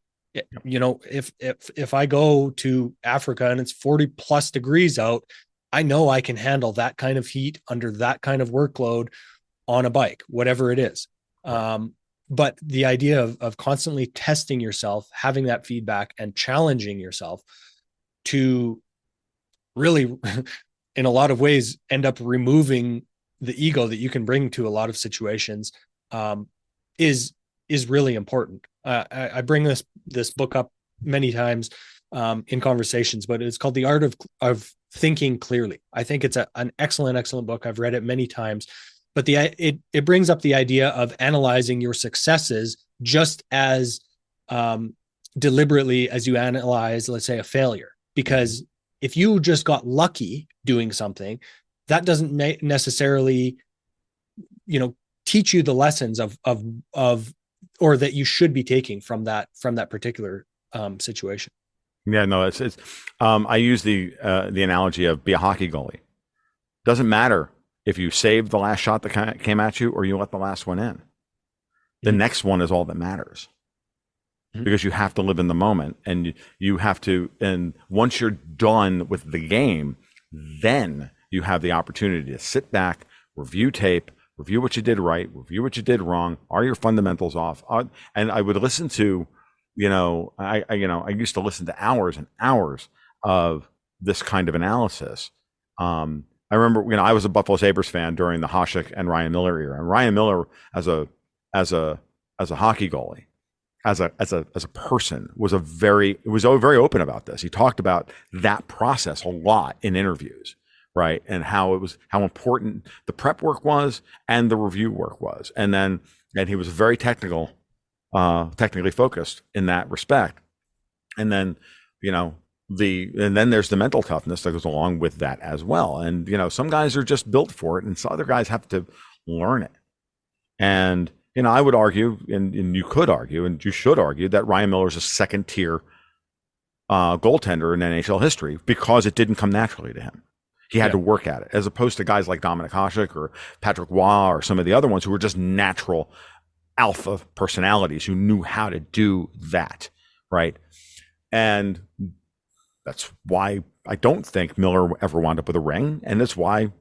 If I go to Africa and it's 40 plus degrees out, I know I can handle that kind of heat under that kind of workload on a bike, whatever it is. But the idea of constantly testing yourself, having that feedback and challenging yourself to really, in a lot of ways, end up removing the ego that you can bring to a lot of situations, is really important. I bring this book up many times in conversations, but it's called The Art of Thinking Clearly. I think it's an excellent book. I've read it many times, but it brings up the idea of analyzing your successes just as deliberately as you analyze, let's say, a failure. Because if you just got lucky doing something, that doesn't necessarily, teach you the lessons of or that you should be taking from that particular situation. Yeah, no, it's I use the analogy of be a hockey goalie. Doesn't matter if you saved the last shot that came at you or you let the last one in. The next one is all that matters. Because you have to live in the moment, and you have to, and once you're done with the game, then you have the opportunity to sit back, review tape, review what you did right, review what you did wrong. Are your fundamentals off? And I would listen to, I used to listen to hours and hours of this kind of analysis. I remember, I was a Buffalo Sabres fan during the Hasek and Ryan Miller era, and Ryan Miller as a hockey goalie, as a person was very open about this. He talked about that process a lot in interviews, right? And how important the prep work was and the review work was. And he was very technically focused in that respect. And then, and then there's the mental toughness that goes along with that as well. And, some guys are just built for it, and some other guys have to learn it. And, I would argue, and you could argue, and you should argue, that Ryan Miller is a second-tier goaltender in NHL history because it didn't come naturally to him. He had to work at it, as opposed to guys like Dominik Hasek or Patrick Roy or some of the other ones who were just natural alpha personalities who knew how to do that, right? And that's why I don't think Miller ever wound up with a ring, and that's why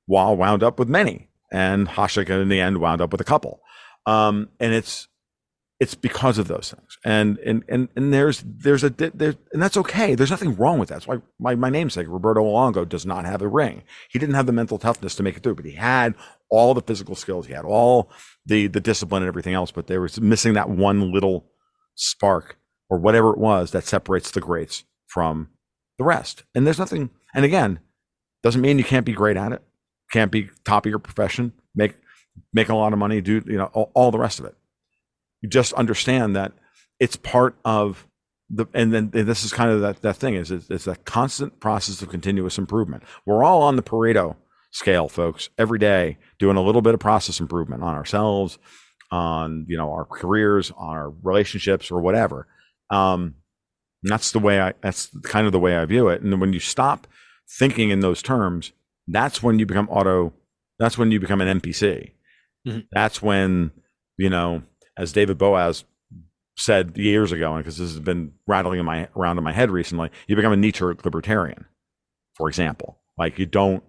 Roy wound up with many, and Hasek in the end wound up with a couple. And it's because of those things, and that's okay. There's nothing wrong with that. That's why my namesake Roberto Luongo does not have a ring. He didn't have the mental toughness to make it through, but he had all the physical skills. He had all the discipline and everything else, but there was missing that one little spark or whatever it was that separates the greats from the rest. And there's nothing. And again, doesn't mean you can't be great at it. Can't be top of your profession. Make a lot of money, do all the rest of it. You just understand that it's part of and then this is kind of that thing is it's a constant process of continuous improvement. We're all on the Pareto scale, folks, every day doing a little bit of process improvement on ourselves, on our careers, on our relationships, or whatever. That's kind of the way I view it. And when you stop thinking in those terms, that's when you become an NPC. Mm-hmm. That's when, as David Boaz said years ago, and because this has been rattling around in my head recently, you become a Nietzsche libertarian, for example. Like you don't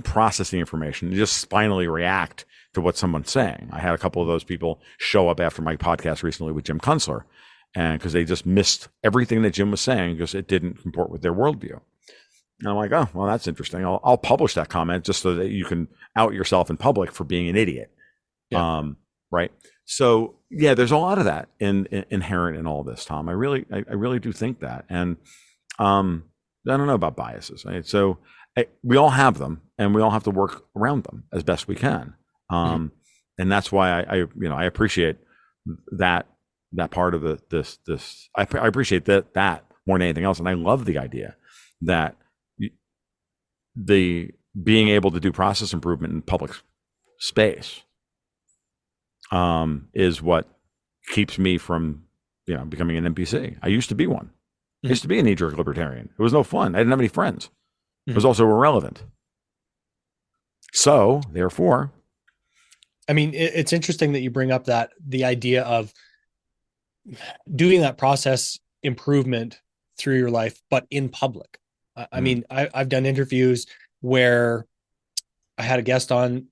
process the information, you just spinally react to what someone's saying. I had a couple of those people show up after my podcast recently with Jim Kunstler, and because they just missed everything that Jim was saying because it didn't comport with their worldview. And I'm like, oh, well, that's interesting. I'll publish that comment just so that you can out yourself in public for being an idiot. Yeah. Right. So yeah, there's a lot of that inherent in all this, Tom. I really do think that. And I don't know about biases. Right? So we all have them, and we all have to work around them as best we can. And that's why I appreciate that part of this. I appreciate that more than anything else. And I love the idea that the being able to do process improvement in public space is what keeps me from becoming an NPC. I used to be one. I used to be a knee-jerk libertarian. It was no fun. I didn't have any friends. It was also irrelevant. So therefore, I mean, it's interesting that you bring up the idea of doing that process improvement through your life, but in public. I mean, I've done interviews where I had a guest on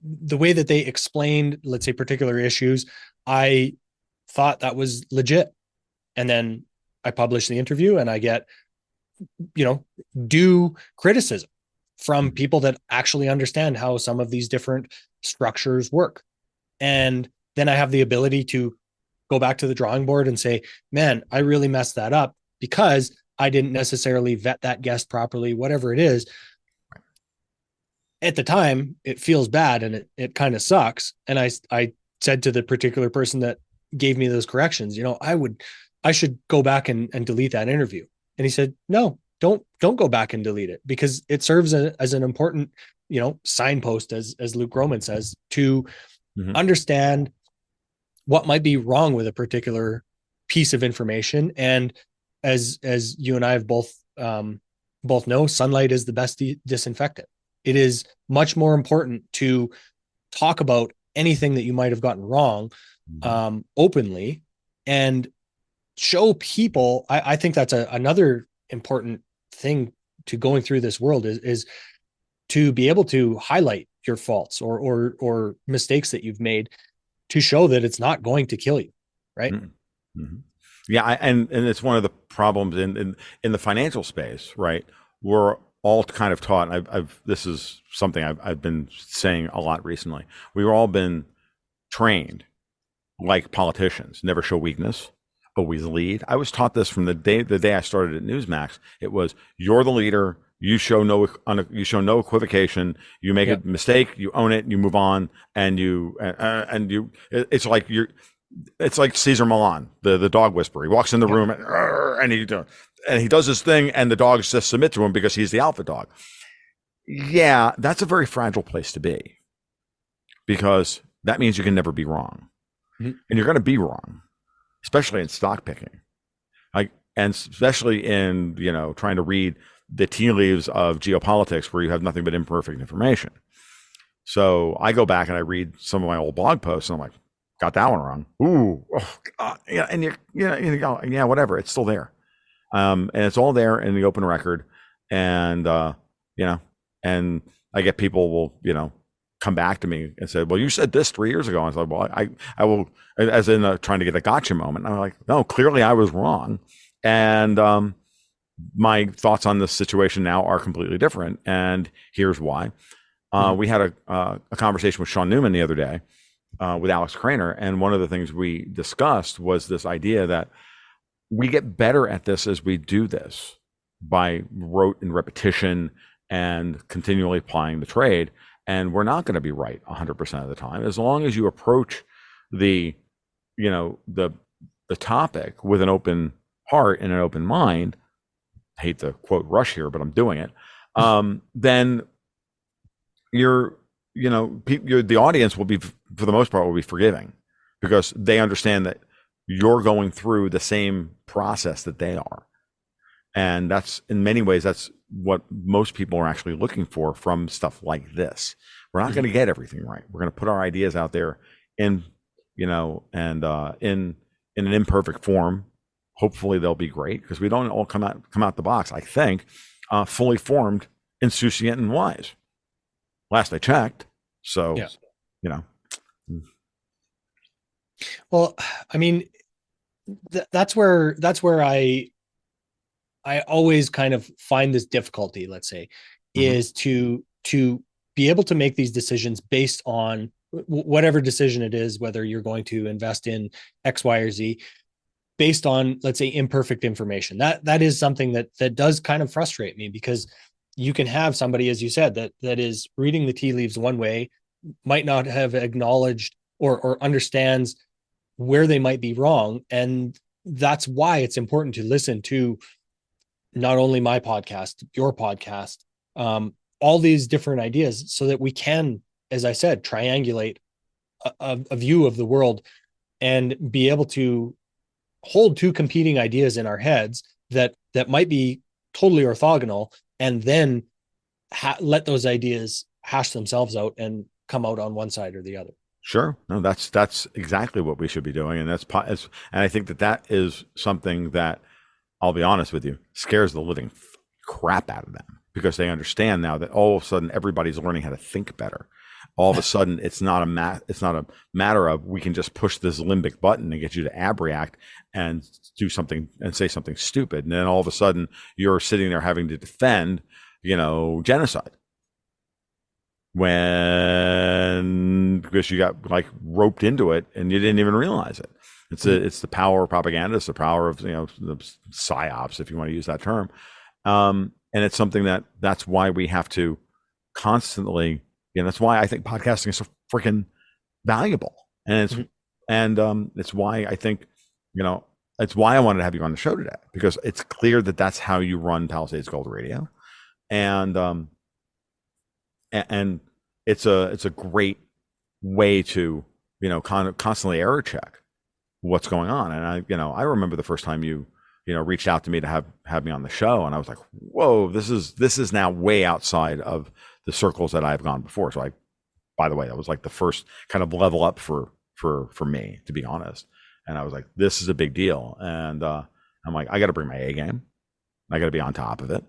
the way that they explained, let's say, particular issues, I thought that was legit. And then I publish the interview and I get, due criticism from people that actually understand how some of these different structures work. And then I have the ability to go back to the drawing board and say, man, I really messed that up because I didn't necessarily vet that guest properly, whatever it is. At the time, it feels bad and it kind of sucks. And I said to the particular person that gave me those corrections, I should go back and delete that interview. And he said, no, don't go back and delete it, because it serves as an important, signpost, as Luke Groman says, to understand what might be wrong with a particular piece of information. And as you and I have both know, sunlight is the best disinfectant. It is much more important to talk about anything that you might have gotten wrong openly and show people. I think that's another important thing to going through this world is to be able to highlight your faults or mistakes that you've made, to show that it's not going to kill you, right? Mm-hmm. Yeah, and it's one of the problems in the financial space, right? We're all kind of taught. I've this is something I've been saying a lot recently. We've all been trained like politicians: never show weakness, always lead. I was taught this from the day I started at Newsmax. It was, you're the leader. You show no equivocation. You make a mistake, you own it, you move on, and it's like Caesar Milan, the dog whisperer. He walks in the room and he does his thing, and the dogs just submit to him because he's the alpha dog. Yeah, that's a very fragile place to be, because that means you can never be wrong, and you're going to be wrong, especially in stock picking, and especially in trying to read the tea leaves of geopolitics, where you have nothing but imperfect information. So I go back and I read some of my old blog posts, and I'm like, got that one wrong. Ooh, oh, God. Yeah, and you go, yeah, whatever. It's still there, and it's all there in the open record, and and I get people will come back to me and say, well, you said this 3 years ago. And I was like, well, I will, as in trying to get a gotcha moment. And I'm like, no, clearly I was wrong, and my thoughts on this situation now are completely different, and here's why. We had a conversation with Sean Newman the other day with Alex Craner, and one of the things we discussed was this idea that we get better at this as we do this by rote and repetition and continually applying the trade, and we're not going to be right 100% of the time. As long as you approach the topic with an open heart and an open mind, I hate to quote Rush here, but I'm doing it, then the audience will be, for the most part, will be forgiving, because they understand that you're going through the same process that they are. And that's, in many ways, that's what most people are actually looking for from stuff like this. We're not going to get everything right. We're going to put our ideas out there in in an imperfect form. Hopefully they'll be great, because we don't all come out the box, I think, fully formed, insouciant, and wise. Last I checked. So, Well, I mean, that's where I always kind of find this difficulty, let's say, is to be able to make these decisions based on whatever decision it is, whether you're going to invest in X, Y, or Z, based on, let's say, imperfect information. That is something that does kind of frustrate me, because you can have somebody, as you said, that is reading the tea leaves one way, might not have acknowledged or understands where they might be wrong. And that's why it's important to listen to not only my podcast, your podcast, all these different ideas, so that we can, as I said, triangulate a view of the world and be able to hold two competing ideas in our heads that might be totally orthogonal, and then let those ideas hash themselves out and come out on one side or the other. Sure. No, that's exactly what we should be doing. And and I think that is something that, I'll be honest with you, scares the living crap out of them, because they understand now that all of a sudden everybody's learning how to think better. all of a sudden it's not a matter of we can just push this limbic button and get you to react and do something and say something stupid. And then all of a sudden you're sitting there having to defend, genocide because you got like roped into it and you didn't even realize it. It's the power of propaganda. It's the power of, the psyops, if you want to use that term. And it's something that's why we have to constantly, that's why I think podcasting is so freaking valuable. And it's why I think, it's why I wanted to have you on the show today, because it's clear that that's how you run Palisades Gold Radio. And it's a great way to, kind of constantly error check what's going on. And I remember the first time you reached out to me to have me on the show, and I was like, whoa, this is now way outside of the circles that I've gone before. So by the way, that was like the first kind of level up for me, to be honest. And I was like, this is a big deal. And I'm like, I got to bring my A game. I got to be on top of it.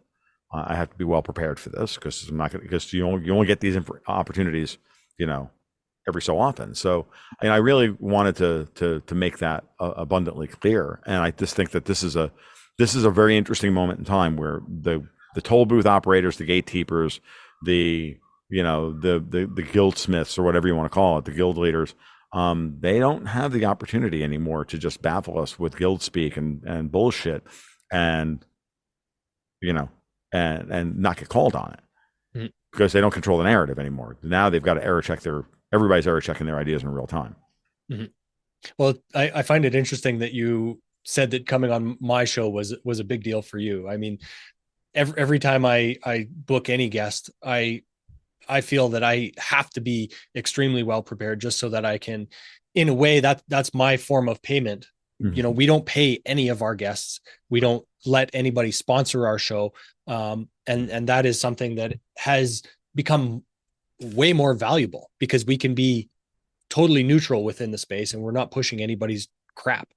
I have to be well prepared for this, because because you only get these opportunities, every so often. So, I really wanted to make that abundantly clear. And I just think that this is a very interesting moment in time where the toll booth operators, the gatekeepers, the guildsmiths, or whatever you want to call it, the guild leaders, they don't have the opportunity anymore to just baffle us with guild speak and bullshit, and and not get called on it, because they don't control the narrative anymore. Now they've got to error check everybody's error checking their ideas in real time. Mm-hmm. Well, I find it interesting that you said that coming on my show was a big deal for you. I mean, every time I book any guest, I feel that I have to be extremely well prepared, just so that I can, in a way, that's my form of payment. Mm-hmm. We don't pay any of our guests. We don't let anybody sponsor our show. And that is something that has become way more valuable, because we can be totally neutral within the space and we're not pushing anybody's crap.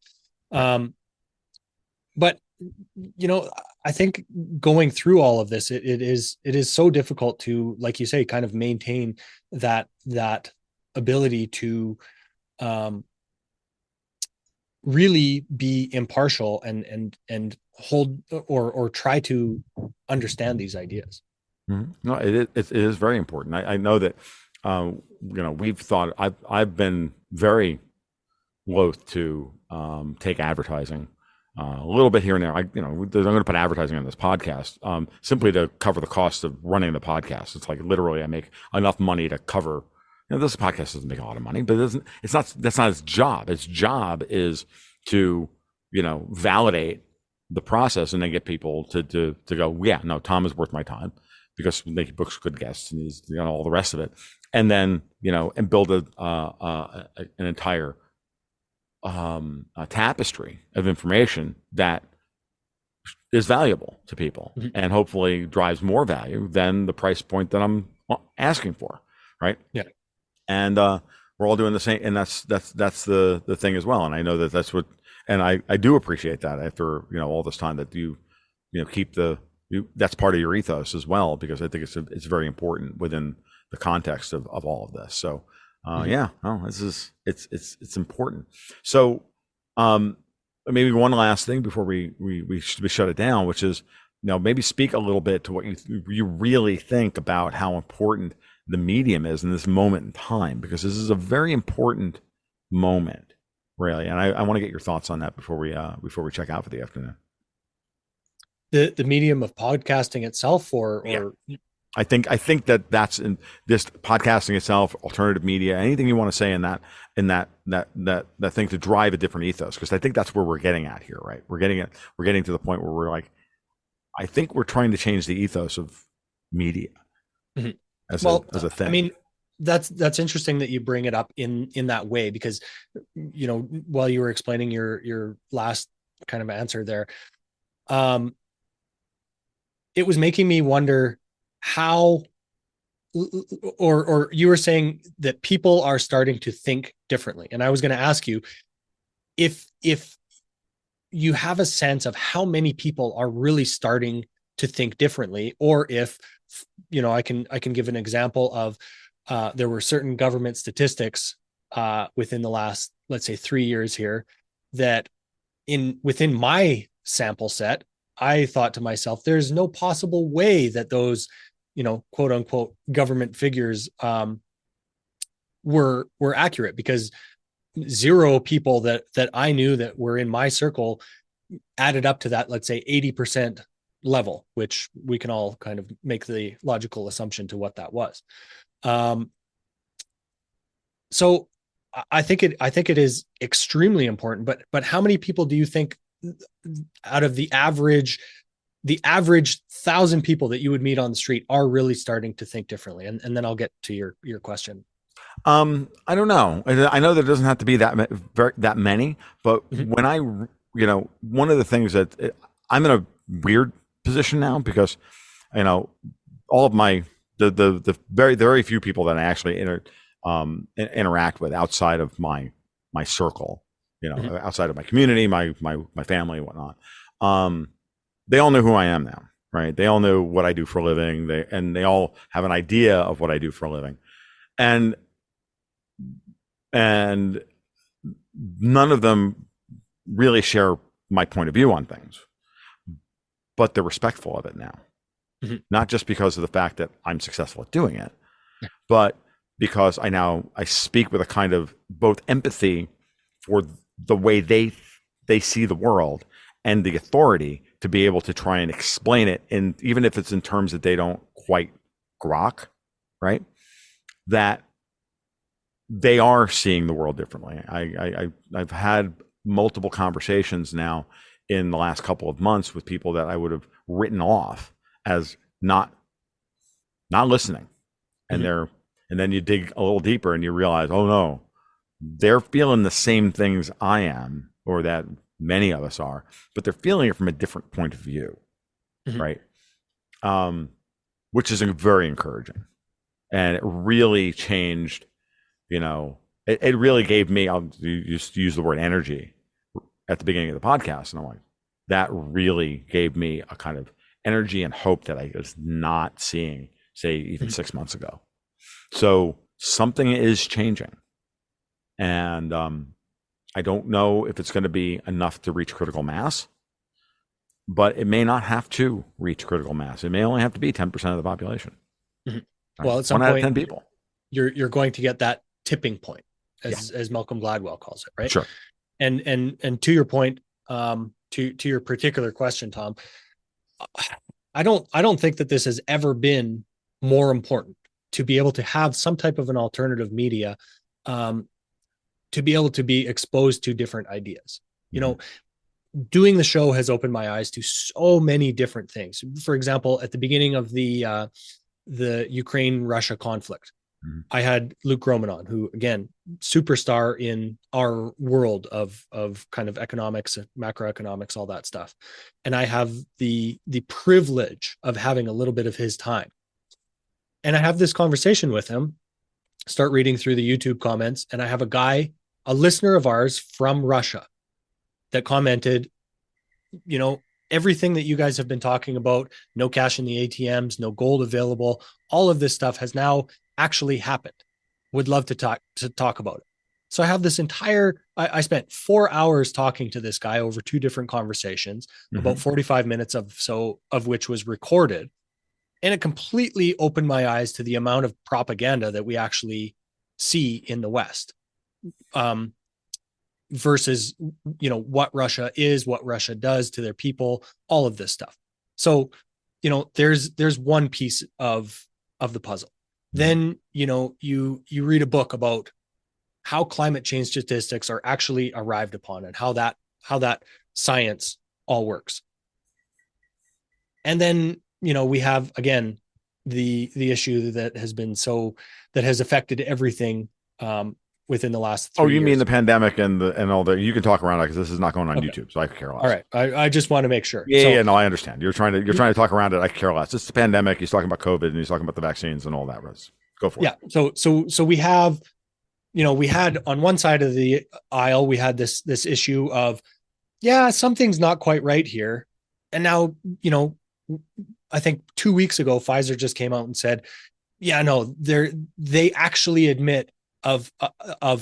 But I think going through all of this, it is so difficult to, like you say, kind of maintain that ability to really be impartial and hold or try to understand these ideas. Mm-hmm. No, it is very important. I know that we've thought, I've been very loath to take advertising a little bit here and there. I'm going to put advertising on this podcast simply to cover the cost of running the podcast. It's like literally I make enough money to cover. This podcast doesn't make a lot of money, but that's not its job. Its job is to validate the process and then get people to go, yeah, no, Tom is worth my time, because he books good guests and he's all the rest of it, and then and build an entire a tapestry of information that is valuable to people, mm-hmm. and hopefully drives more value than the price point that I'm asking for, right? Yeah. And we're all doing the same, and that's the thing as well. And I know that's what, and I do appreciate that after all this time, that you keep that's part of your ethos as well, because I think it's very important within the context of all of this. So it's important. So maybe one last thing before we shut it down, which is maybe speak a little bit to what you really think about how important the medium is in this moment in time, because this is a very important moment, really. And I want to get your thoughts on that before we check out for the afternoon. The medium of podcasting itself, or I think that's in this podcasting itself, alternative media, anything you want to say in that thing to drive a different ethos, because I think that's where we're getting at here, right? We're getting to the point where we're like, I think we're trying to change the ethos of media, mm-hmm. as a thing. I mean, that's interesting that you bring it up in that way, because while you were explaining your last kind of answer there, it was making me wonder how, or you were saying that people are starting to think differently. And I was going to ask you if you have a sense of how many people are really starting to think differently, or if, I can give an example of there were certain government statistics within the last, let's say, 3 years here, that within my sample set, I thought to myself, there's no possible way that those, quote unquote government figures were accurate, because zero people that I knew that were in my circle added up to that, let's say, 80% level, which we can all kind of make the logical assumption to what that was. So I think it is extremely important, but how many people do you think out of the average 1,000 people that you would meet on the street are really starting to think differently? And then I'll get to your question. I don't know. I know there doesn't have to be that many, but Mm-hmm. when one of the things that I'm in a weird position now, because, all of the very few people that I actually interact with outside of my circle, Mm-hmm. outside of my community, my family and whatnot, they all know who I am now, right? They all know what I do for a living. They all have an idea of what I do for a living, and none of them really share my point of view on things, but they're respectful of it now. Mm-hmm. Not just because of the fact that I'm successful at doing it, but because I speak with a kind of both empathy for the way they see the world, and the authority to be able to try and explain it, and even if it's in terms that they don't quite grok, right? That they are seeing the world differently. I've had multiple conversations now in the last couple of months with people that I would have written off as not listening, and Mm-hmm. and then you dig a little deeper and you realize, oh no, they're feeling the same things I am, or that many of us are, but they're feeling it from a different point of view, Mm-hmm. right? Which is very encouraging, and it really changed. It really gave me, I'll just use the word energy at the beginning of the podcast. And I'm like, that really gave me a kind of energy and hope that I was not seeing, say, even 6 months ago. So something is changing. And I don't know if it's going to be enough to reach critical mass, but it may not have to reach critical mass. It may only have to be 10% of the population. Mm-hmm. Right? Well, at some 1 out of point, 10 people. you're going to get that tipping point, Yeah, as Malcolm Gladwell calls it, right? sure. And to your point, to your particular question, Tom, I don't think that this has ever been more important to be able to have some type of an alternative media, to be able to be exposed to different ideas. Doing the show has opened my eyes to so many different things. For example, at the beginning of the Ukraine-Russia conflict, I had Luke Groman on, who, again, superstar in our world of kind of economics, macroeconomics, all that stuff. And I have the privilege of having a little bit of his time. And I have this conversation with him, start reading through the YouTube comments, and I have a listener of ours from Russia, that commented, everything that you guys have been talking about, no cash in the ATMs, no gold available, all of this stuff has now actually happened. Would love to talk about it. So I have this I spent 4 hours talking to this guy over 2 different conversations, about 45 minutes of which was recorded. And it completely opened my eyes to the amount of propaganda that we actually see in the West. Versus, what Russia is, what Russia does to their people, all of this stuff. So, there's one piece of the puzzle. Then, you read a book about how climate change statistics are actually arrived upon, and how that science all works. And then, we have, again, the issue that has affected everything, within the last 3 years. Oh, you mean the pandemic and all that? You can talk around it, because this is not going on YouTube, so I could care less. All right, I just want to make sure. Yeah, no, I understand. You're trying to talk around it. I care less. It's the pandemic. He's talking about COVID, and he's talking about the vaccines and all that. Go for it. Yeah. So we have, we had on one side of the aisle, we had this issue of, something's not quite right here. And now, I think 2 weeks ago, Pfizer just came out and said, yeah, no, they actually admit of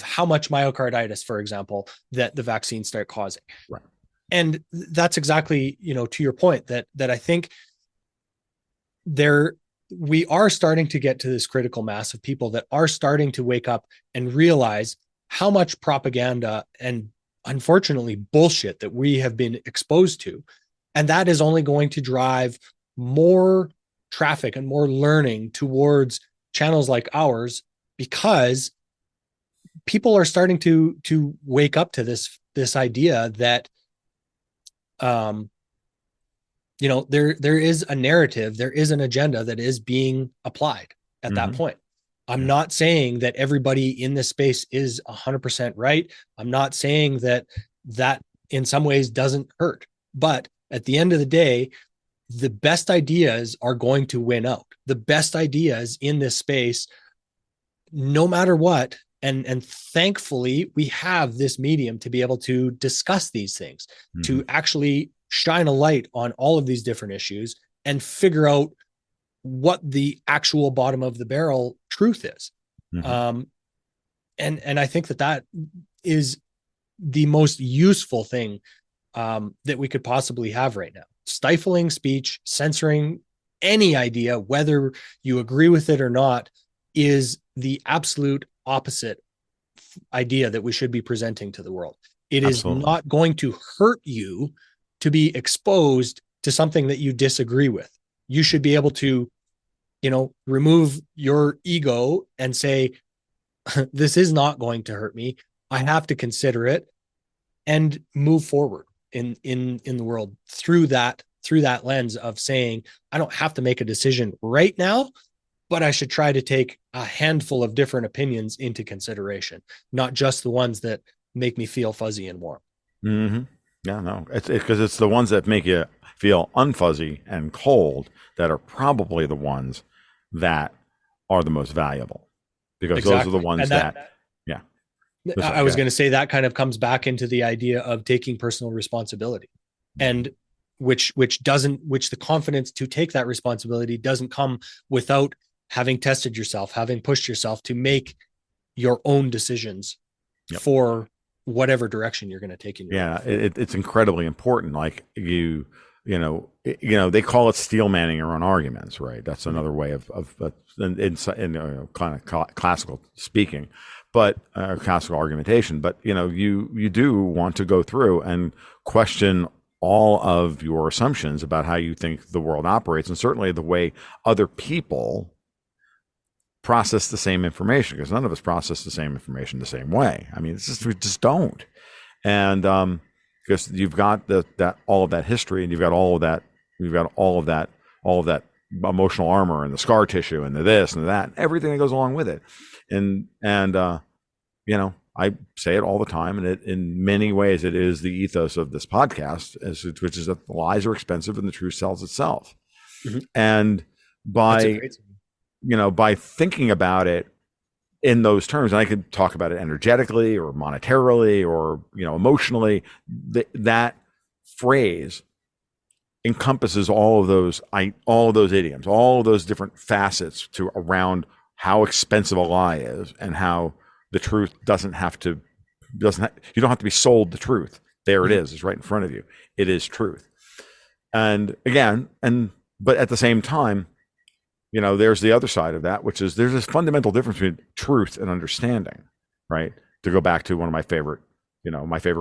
how much myocarditis, for example, that the vaccines start causing. Right. And that's exactly, to your point, that I think there we are starting to get to this critical mass of people that are starting to wake up and realize how much propaganda and unfortunately bullshit that we have been exposed to. And that is only going to drive more traffic and more learning towards channels like ours, because people are starting to wake up to this idea that there is a narrative, there is an agenda that is being applied at that point. I'm not saying that everybody in this space is 100% right. I'm not saying that in some ways doesn't hurt, but at the end of the day, the best ideas are going to win out. The best ideas in this space, no matter what. And thankfully, we have this medium to be able to discuss these things, to actually shine a light on all of these different issues and figure out what the actual bottom of the barrel truth is. And I think that is the most useful thing that we could possibly have right now. Stifling speech, censoring any idea, whether you agree with it or not, is the absolute opposite idea that we should be presenting to the world. It Absolutely. Is not going to hurt you to be exposed to something that you disagree with. You should be able to, remove your ego and say, this is not going to hurt me. I have to consider it and move forward in the world through that lens of saying, I don't have to make a decision right now, but I should try to take a handful of different opinions into consideration, not just the ones that make me feel fuzzy and warm. Mm-hmm. Yeah, no, it's because it's the ones that make you feel unfuzzy and cold that are probably the ones that are the most valuable, because exactly. Those are the ones that yeah. I was going to say that kind of comes back into the idea of taking personal responsibility, and which the confidence to take that responsibility doesn't come without having tested yourself, having pushed yourself to make your own decisions for whatever direction you're going to take in your life. It's incredibly important. Like they call it steel manning your own arguments, right? That's another way of in kind of classical speaking, but classical argumentation. But you do want to go through and question all of your assumptions about how you think the world operates, and certainly the way other people process the same information, because none of us process the same information the same way. I mean, we just don't. And because you've got that all of that history, and you've got all of that emotional armor and the scar tissue and the this and that, everything that goes along with it. And I say it all the time, and in many ways it is the ethos of this podcast, which is that the lies are expensive and the truth sells itself. And by thinking about it in those terms, and I could talk about it energetically or monetarily or emotionally, that phrase encompasses all of those idioms, all of those different facets around how expensive a lie is, and how the truth you don't have to be sold the truth. There it is. It's right in front of you. It is truth. And again, but at the same time, there's the other side of that, which is there's this fundamental difference between truth and understanding, right? To go back to one of my favorite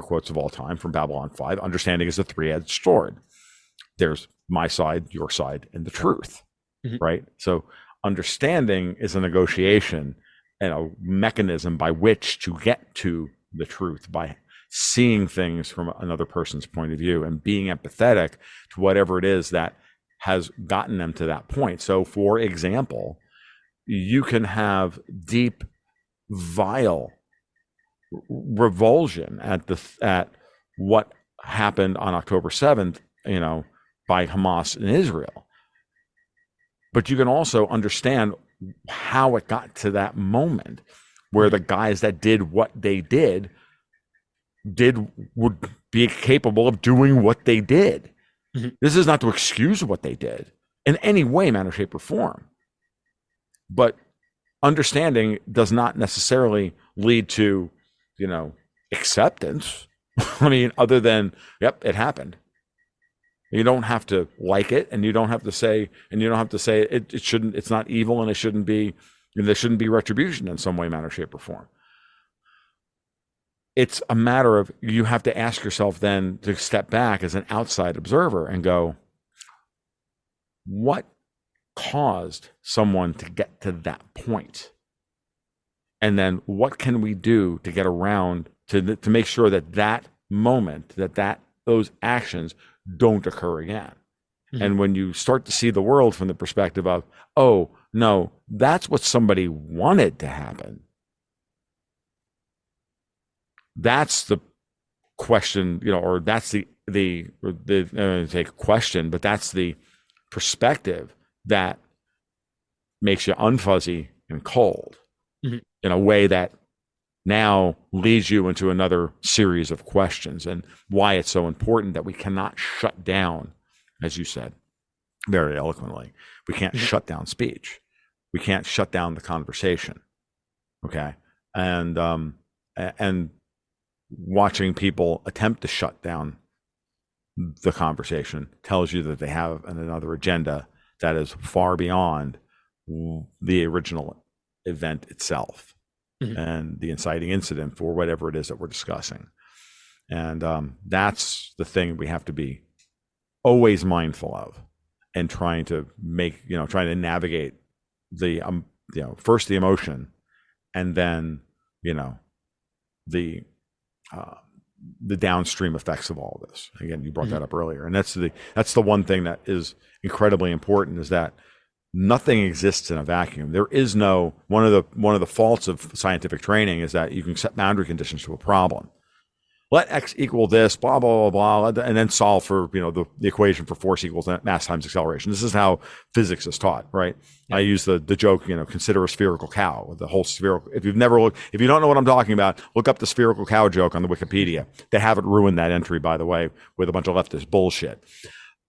quotes of all time from Babylon 5, understanding is a three-edged sword. There's my side, your side, and the truth, right? So understanding is a negotiation and a mechanism by which to get to the truth, by seeing things from another person's point of view and being empathetic to whatever it is that has gotten them to that point. So, for example, you can have deep, vile revulsion at what happened on October 7th, by Hamas in Israel. But you can also understand how it got to that moment where the guys that did what they did would be capable of doing what they did. This is not to excuse what they did in any way, manner, shape, or form. But understanding does not necessarily lead to, acceptance. I mean, other than, yep, it happened. You don't have to like it, and you don't have to say, it shouldn't, it's not evil, and it shouldn't be, there shouldn't be retribution in some way, manner, shape, or form. It's a matter of, you have to ask yourself then to step back as an outside observer and go, what caused someone to get to that point? And then what can we do to get around to make sure that moment, those actions don't occur again? Mm-hmm. And when you start to see the world from the perspective of, oh, no, that's what somebody wanted to happen. That's the question, or that's the question, but that's the perspective that makes you unfuzzy and cold, mm-hmm. in a way that now leads you into another series of questions, and why it's so important that we cannot shut down, as you said very eloquently, we can't mm-hmm. shut down speech. We can't shut down the conversation. Okay. And watching people attempt to shut down the conversation tells you that they have another agenda that is far beyond the original event itself, mm-hmm. and the inciting incident for whatever it is that we're discussing. And that's the thing we have to be always mindful of, and trying to navigate the, first the emotion, and then, the downstream effects of all of this. Again, you brought mm-hmm. that up earlier, and that's the one thing that is incredibly important, is that nothing exists in a vacuum. There is no, one of the faults of scientific training is that you can set boundary conditions to a problem. Let X equal this, blah, blah, blah, blah, and then solve for, the equation for force equals mass times acceleration. This is how physics is taught, right? Yeah. I use the joke, consider a spherical cow, with the whole spherical. If you don't know what I'm talking about, look up the spherical cow joke on the Wikipedia. They haven't ruined that entry, by the way, with a bunch of leftist bullshit.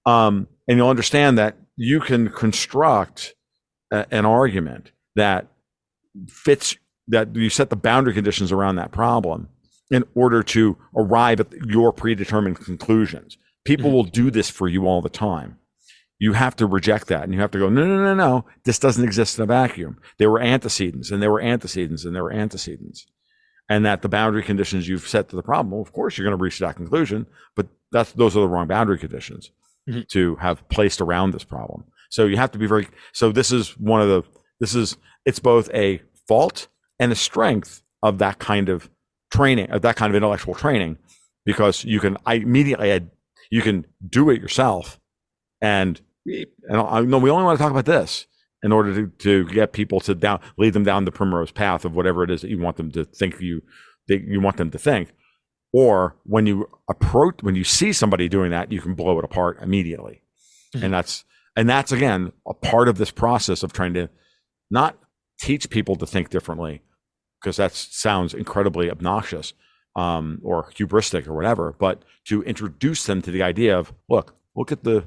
And you'll understand that you can construct an argument that fits, that you set the boundary conditions around that problem in order to arrive at your predetermined conclusions. People mm-hmm. will do this for you all the time. You have to reject that, and you have to go, no, this doesn't exist in a vacuum. There were antecedents, and there were antecedents, and there were antecedents. And that the boundary conditions you've set to the problem, well, of course you're going to reach that conclusion, but those are the wrong boundary conditions mm-hmm. to have placed around this problem. So you have to be it's both a fault and a strength of that kind of training, of that kind of intellectual training, because you can you can do it yourself, and I know we only want to talk about this in order to get people to lead them down the primrose path of whatever it is that you want them to think you want them to think. Or when you see somebody doing that, you can blow it apart immediately. Mm-hmm. And that's again a part of this process of trying to not teach people to think differently, because that sounds incredibly obnoxious or hubristic or whatever, but to introduce them to the idea of, look at the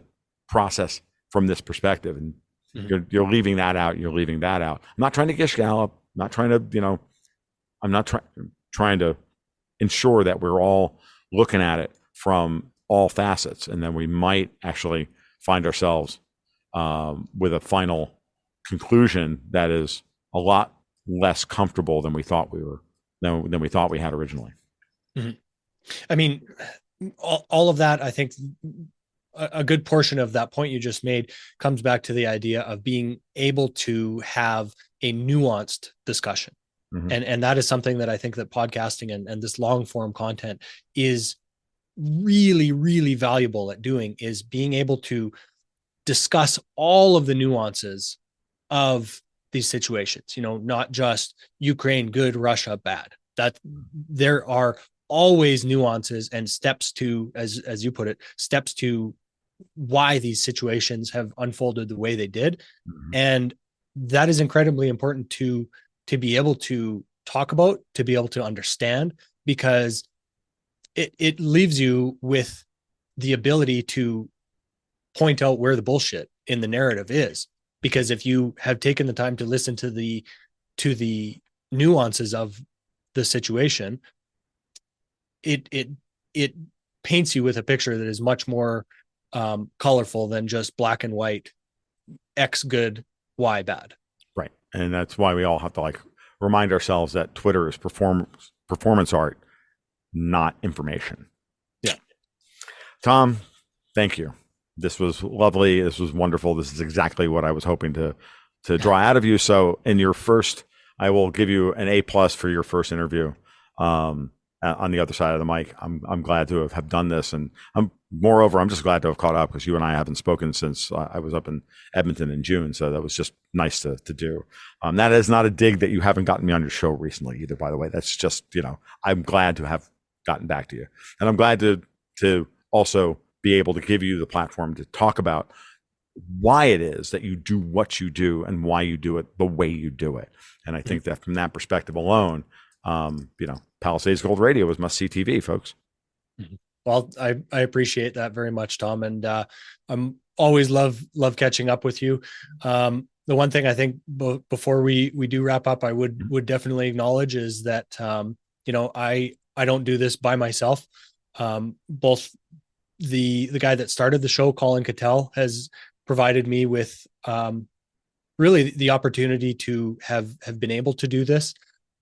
process from this perspective, and mm-hmm. you're leaving that out, you're leaving that out. I'm not trying to gish gallop, I'm not trying to, I'm not trying to ensure that we're all looking at it from all facets, and then we might actually find ourselves with a final conclusion that is a lot less comfortable than we thought we had originally. Mm-hmm. I mean, all of that, I think a good portion of that point you just made comes back to the idea of being able to have a nuanced discussion. Mm-hmm. And that is something that I think that podcasting and this long form content is really, really valuable at doing, is being able to discuss all of the nuances of these situations, not just Ukraine good, Russia bad. That there are always nuances and steps to, as you put it, steps to why these situations have unfolded the way they did. Mm-hmm. And that is incredibly important to be able to talk about, to be able to understand, because it leaves you with the ability to point out where the bullshit in the narrative is. because if you have taken the time to listen to the nuances of the situation, it paints you with a picture that is much more colorful than just black and white, X good, Y bad. Right. And that's why we all have to like remind ourselves that Twitter is performance art, not information. Yeah. Tom, thank you. This was lovely. This was wonderful. This is exactly what I was hoping to draw out of you. So in your first, I will give you an A+ for your first interview. On the other side of the mic, I'm glad to have done this, and moreover, I'm just glad to have caught up because you and I haven't spoken since I was up in Edmonton in June, so that was just nice to do. That is not a dig that you haven't gotten me on your show recently either, by the way. That's just, I'm glad to have gotten back to you, and I'm glad to also be able to give you the platform to talk about why it is that you do what you do and why you do it the way you do it. And I think that from that perspective alone, Palisades Gold Radio was must-see TV, folks. Well, I appreciate that very much, Tom, and I'm always love catching up with you. The one thing I think before we do wrap up, I would definitely acknowledge is that I don't do this by myself. Both the guy that started the show, Colin Cattell, has provided me with really the opportunity to have been able to do this,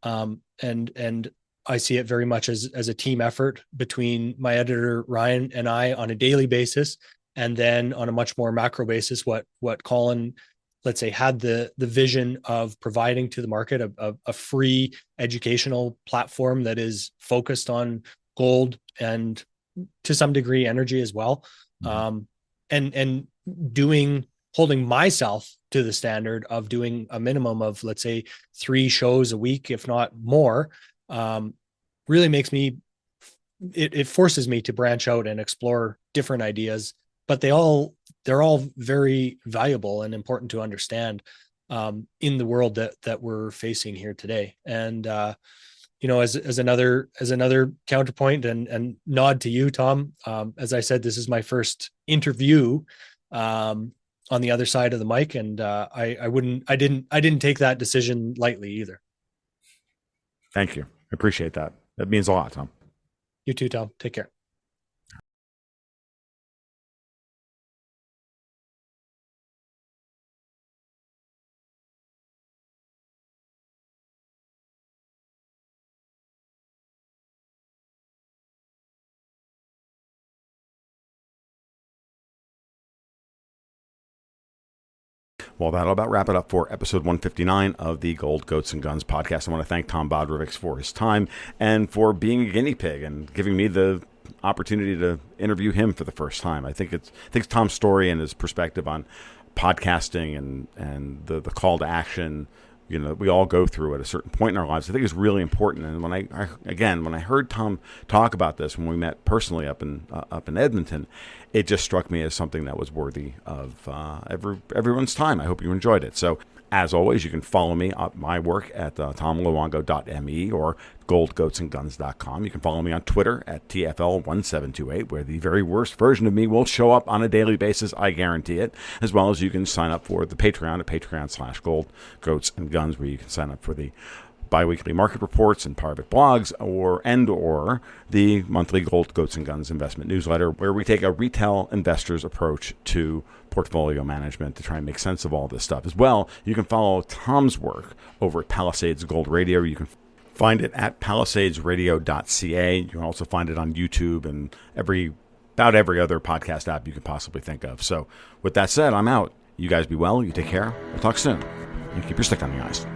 and I see it very much as a team effort between my editor Ryan and I on a daily basis, and then on a much more macro basis, what Colin, let's say, had the vision of providing to the market a free educational platform that is focused on gold and to some degree energy as well, and holding myself to the standard of doing a minimum of, let's say, 3 shows a week, if not more. Really makes me, it forces me to branch out and explore different ideas, but they're all very valuable and important to understand in the world that we're facing here today. And as another counterpoint and nod to you, Tom, as I said, this is my first interview on the other side of the mic, and I didn't take that decision lightly either. Thank you. I appreciate that. That means a lot, Tom. You too, Tom. Take care. Well, that'll about wrap it up for episode 159 of the Gold, Goats, and Guns podcast. I want to thank Tom Bodrovics for his time and for being a guinea pig and giving me the opportunity to interview him for the first time. I think it's Tom's story and his perspective on podcasting and the call to action, we all go through at a certain point in our lives, I think is really important. And when I heard Tom talk about this when we met personally up in Edmonton, it just struck me as something that was worthy of everyone's time. I hope you enjoyed it. So, as always, you can follow me at my work at tomluongo.me or goldgoatsandguns.com. You can follow me on Twitter at TFL1728, where the very worst version of me will show up on a daily basis. I guarantee it. As well as you can sign up for the Patreon at patreon.com/goldgoatsandguns, where you can sign up for the biweekly market reports and private blogs, or the monthly Gold, Goats, and Guns investment newsletter, where we take a retail investor's approach to portfolio management to try and make sense of all this stuff. As well, you can follow Tom's work over at Palisades Gold Radio. You can find it at palisadesradio.ca. You can also find it on YouTube and about every other podcast app you can possibly think of. So with that said, I'm out. You guys be well. You take care. We'll talk soon. And keep your stick on the ice.